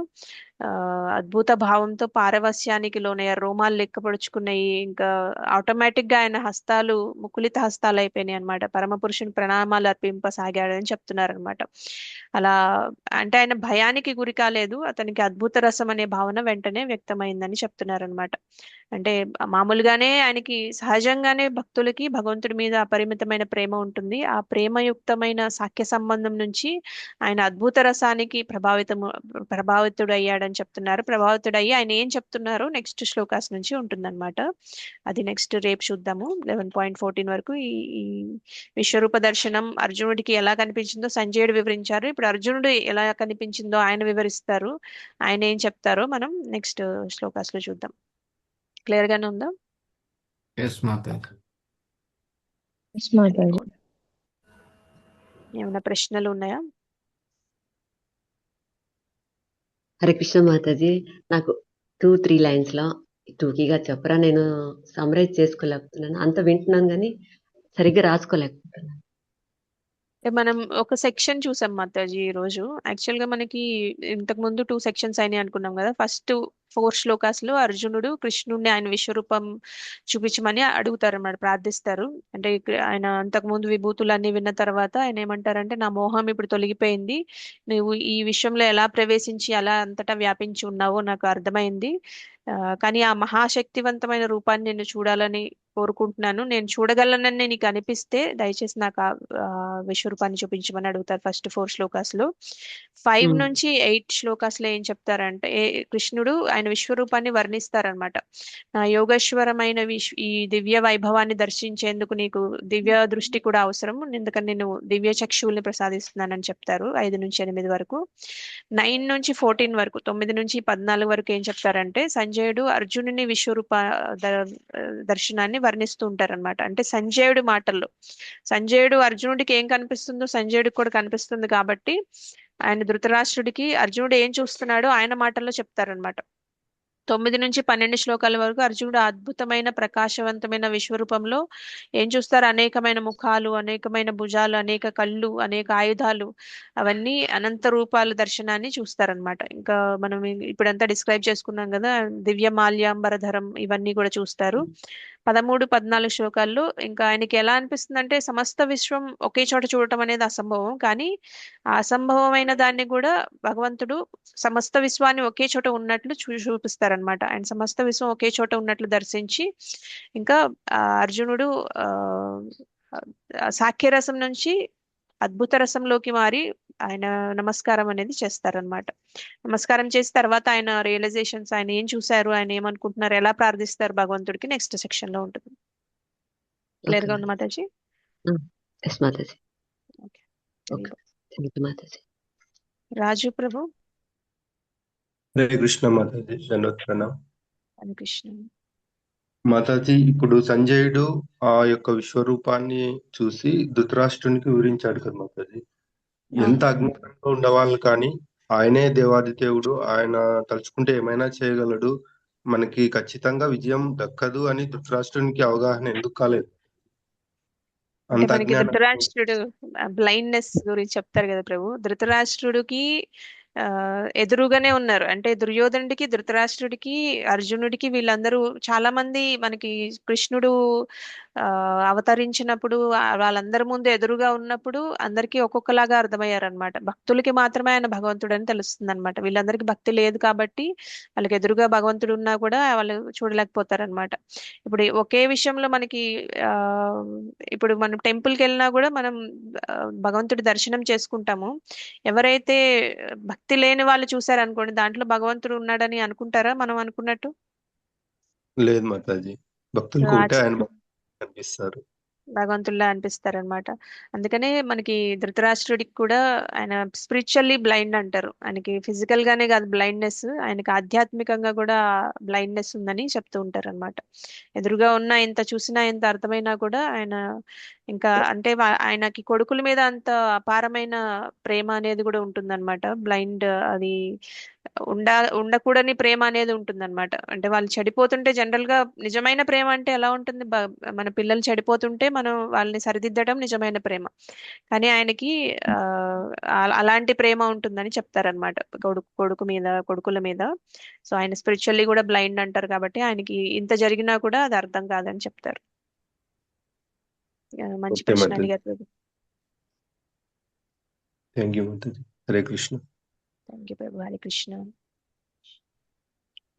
అద్భుత భావంతో పారవస్యానికి లోనయ్యారు, రోమాలు లెక్కపడుచుకున్నాయి. ఇంకా ఆటోమేటిక్ గా ఆయన హస్తాలు ముకులిత హస్తాలు అయిపోయినాయి అనమాట. పరమపురుషుని ప్రణామాలు అర్పింపసాగాడని చెప్తున్నారు అనమాట. అలా అంటే ఆయన భయానికి గురి కాలేదు, అతనికి అద్భుత రసం అనే భావన వెంటనే వ్యక్తమైందని చెప్తున్నారు అనమాట. అంటే మామూలుగానే ఆయనకి సహజంగానే భక్తులకి భగవంతుడి మీద అపరిమితమైన ప్రేమ ఉంటుంది. ఆ ప్రేమయుక్తమైన సాఖ్య సంబంధం నుంచి ఆయన అద్భుత రసానికి ప్రభావితుడయ్యాడని చెప్తున్నారు. ప్రభావితుడయ్యి ఆయన ఏం చెప్తున్నారు నెక్స్ట్ శ్లోకాస్ నుంచి ఉంటుందన్నమాట. అది నెక్స్ట్ రేపు చూద్దాము. 11.14 వరకు ఈ విశ్వరూప దర్శనం అర్జునుడికి ఎలా కనిపించిందో సంజయుడు వివరించారు. ఇప్పుడు అర్జునుడు ఎలా కనిపించిందో ఆయన వివరిస్తారు. ఆయన ఏం చెప్తారో మనం నెక్స్ట్ శ్లోకాస్ లో చూద్దాం. క్లియర్ గానే ఉందా? ఏమైనా ప్రశ్నలు ఉన్నాయా? హరే కృష్ణ మాతాజీ, నాకు 2-3 లైన్స్ లో టూకీగా చెప్పరా, నేను సమరైజ్ చేసుకోలేకపోతున్నాను. అంత వింటున్నాను కానీ సరిగ్గా రాసుకోలేకపోతున్నాను. మనం ఒక సెక్షన్ చూసాం మాతాజీ ఈ రోజు. యాక్చువల్ గా మనకి ఇంతకు ముందు 2 సెక్షన్స్ అయినాయి అనుకున్నాం కదా. ఫస్ట్ 4 శ్లోకాస్ లో అర్జునుడు కృష్ణుడిని ఆయన విశ్వరూపం చూపించమని అడుగుతారు అన్నమాట, ప్రార్థిస్తారు. అంటే ఆయన అంతకు ముందు విభూతులన్నీ విన్న తర్వాత ఆయన ఏమంటారంటే, నా మోహం ఇప్పుడు తొలగిపోయింది, నువ్వు ఈ విశ్వంలో ఎలా ప్రవేశించి అలా అంతటా వ్యాపించి ఉన్నావో నాకు అర్థమైంది. కానీ ఆ మహాశక్తివంతమైన రూపాన్ని నేను చూడాలని కోరుకుంటున్నాను. నేను చూడగలనని నీకు అనిపిస్తే దయచేసి నాకు ఆ విశ్వరూపాన్ని చూపించమని అడుగుతారు ఫస్ట్ 4 శ్లోకాస్ లో. 5 ఉమ్, నుంచి 8 శ్లోకాస్లో ఏం చెప్తారంటే కృష్ణుడు ఆయన విశ్వరూపాన్ని వర్ణిస్తారనమాట. నా యోగేశ్వరమైన ఈ దివ్య వైభవాన్ని దర్శించేందుకు నీకు దివ్య దృష్టి కూడా అవసరం, ఎందుకని నేను దివ్య చక్షువుల్ని ప్రసాదిస్తున్నానని చెప్తారు 5 నుంచి 8 వరకు. 9 నుంచి 14 వరకు, 9 నుంచి 14 వరకు ఏం చెప్తారంటే సంజయుడు అర్జునుని విశ్వరూప దర్శనాన్ని వర్ణిస్తూ ఉంటారనమాట. అంటే సంజయుడు మాటల్లో, సంజయుడు అర్జునుడికి ఏం కనిపిస్తుందో సంజయుడికి కూడా కనిపిస్తుంది కాబట్టి ఆయన ధృతరాష్ట్రుడికి అర్జునుడు ఏం చూస్తున్నాడో ఆయన మాటల్లో చెప్తారనమాట. 9 నుంచి 12 శ్లోకాల వరకు అర్జునుడు అద్భుతమైన ప్రకాశవంతమైన విశ్వరూపంలో ఏం చూస్తారు, అనేకమైన ముఖాలు, అనేకమైన భుజాలు, అనేక కళ్ళు, అనేక ఆయుధాలు, అవన్నీ అనంత రూపాల దర్శనాన్ని చూస్తారనమాట. ఇంకా మనం ఇప్పుడంతా డిస్క్రైబ్ చేసుకున్నాం కదా, దివ్య మాల్యాంబరధరం, ఇవన్నీ కూడా చూస్తారు. 13, 14 శ్లోకాల్లో ఇంకా ఆయనకి ఎలా అనిపిస్తుంది అంటే సమస్త విశ్వం ఒకే చోట చూడటం అనేది అసంభవం, కానీ ఆ అసంభవమైన దాన్ని కూడా భగవంతుడు సమస్త విశ్వాన్ని ఒకే చోట ఉన్నట్లు చూపిస్తారనమాట. ఆయన సమస్త విశ్వం ఒకే చోట ఉన్నట్లు దర్శించి ఇంకా అర్జునుడు సాఖ్యరసం నుంచి అద్భుత రసంలోకి మారి ఆయన నమస్కారం అనేది చేస్తారనమాట. నమస్కారం చేసి తర్వాత ఆయన రియలైజేషన్స్, ఆయన ఏం చూశారు, ఆయన ఏమనుకుంటున్నారు, ఎలా ప్రార్థిస్తారు భగవంతుడికి నెక్స్ట్ సెక్షన్ లో ఉంటుంది. క్లియర్ గా ఉంది మాతాజీ? ఎస్ మాతాజీ. ఓకే. ఓకే, థ్యాంక్ యూ మాతాజీ. రాజు ప్రభు. హరే కృష్ణ మాతాజీ, దండవత్ ప్రణామం. హరే కృష్ణ మాతాజీ. ఇప్పుడు సంజయుడు ఆ యొక్క విశ్వరూపాన్ని చూసి ధృతరాష్ట్రునికి వివరించాడు కదా మాతాజీ. ఎంత అజ్ఞానంలో ఉండవాళ్ళు కానీ ఆయనే దేవాది దేవుడు, ఆయన తలుచుకుంటే ఏమైనా చేయగలడు, మనకి ఖచ్చితంగా విజయం దక్కదు అని ధృతరాష్ట్రునికి అవగాహన ఎందుకు కాలేదు? అంటే అంత మనకి అజ్ఞానం. ధృతరాష్ట్రుడు బ్లైండ్నెస్ గురించి చెప్తారు కదా ప్రభు. ధృతరాష్ట్రుడికి ఎదురుగానే ఉన్నారు. అంటే దుర్యోధనుడికి, ధృతరాష్ట్రుడికి, అర్జునుడికి, వీళ్ళందరూ చాలా మంది మనకి కృష్ణుడు అవతరించినప్పుడు వాళ్ళందరి ముందు ఎదురుగా ఉన్నప్పుడు అందరికీ ఒక్కొక్కలాగా అర్థమయ్యారనమాట. భక్తులకి మాత్రమే ఆయన భగవంతుడు అని తెలుస్తుంది అనమాట. వీళ్ళందరికీ భక్తి లేదు కాబట్టి వాళ్ళకి ఎదురుగా భగవంతుడు ఉన్నా కూడా వాళ్ళు చూడలేకపోతారనమాట. ఇప్పుడు ఒకే విషయంలో మనకి ఇప్పుడు మనం టెంపుల్కి వెళ్ళినా కూడా మనం భగవంతుడి దర్శనం చేసుకుంటాము. ఎవరైతే భక్తి లేని వాళ్ళు చూసారనుకోండి, దాంట్లో భగవంతుడు ఉన్నాడని అనుకుంటారా మనం అనుకున్నట్టు? లేదు మాతాజీ, భక్తులకు ఒకటే ఆయన కనిపిస్తారు, భగవంతుల్లా అనిపిస్తారనమాట. అందుకనే మనకి ధృతరాష్ట్రుడికి కూడా ఆయన స్పిరిచువల్లీ బ్లైండ్ అంటారు. ఆయనకి ఫిజికల్ గానే కాదు బ్లైండ్నెస్, ఆయనకి ఆధ్యాత్మికంగా కూడా బ్లైండ్నెస్ ఉందని చెప్తూ ఉంటారు అనమాట. ఎదురుగా ఉన్న ఎంత చూసినా ఎంత అర్థమైనా కూడా ఆయన ఇంకా అంటే ఆయనకి కొడుకుల మీద అంత అపారమైన ప్రేమ అనేది కూడా ఉంటుందన్నమాట. బ్లైండ్ అది ఉండకూడని ప్రేమ అనేది ఉంటుందన్నమాట. అంటే వాళ్ళు చెడిపోతుంటే జనరల్ గా నిజమైన ప్రేమ అంటే ఎలా ఉంటుంది, మన పిల్లలు చెడిపోతుంటే మనం వాళ్ళని సరిదిద్దడం నిజమైన ప్రేమ. కానీ ఆయనకి అలాంటి ప్రేమ ఉంటుందని చెప్తారనమాట కొడుకుల మీద. సో ఆయన స్పిరిచువల్లీ కూడా బ్లైండ్ అంటారు కాబట్టి ఆయనకి ఇంత జరిగినా కూడా అది అర్థం కాదని చెప్తారు. మంచి ప్రశ్న అడిగారు. థ్యాంక్ యూ మాతాజీ. Hare Krishna. Thank you Prabhu. Hare Krishna.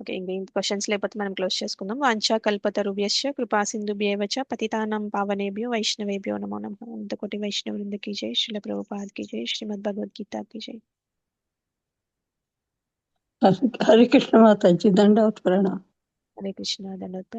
Okay, ఇంకేం క్వశ్చన్స్ లేకపోతే మనం క్లోజ్ చేసుకుందాం. వాంఛా కల్పతరుభ్యశ్చ కృపా సింధుభ్యేవ చ పతితానాం పావనేభ్యో వైష్ణవేభ్యో నమో నమః. అంతకోటి వైష్ణవ వృంద की जय, श्रील प्रभुपाद की जय, श्रीमद् भगवद गीता की जय. हरे कृष्ण माता जी, दंडवत प्रणाम. हरे कृष्ण, दंडवत.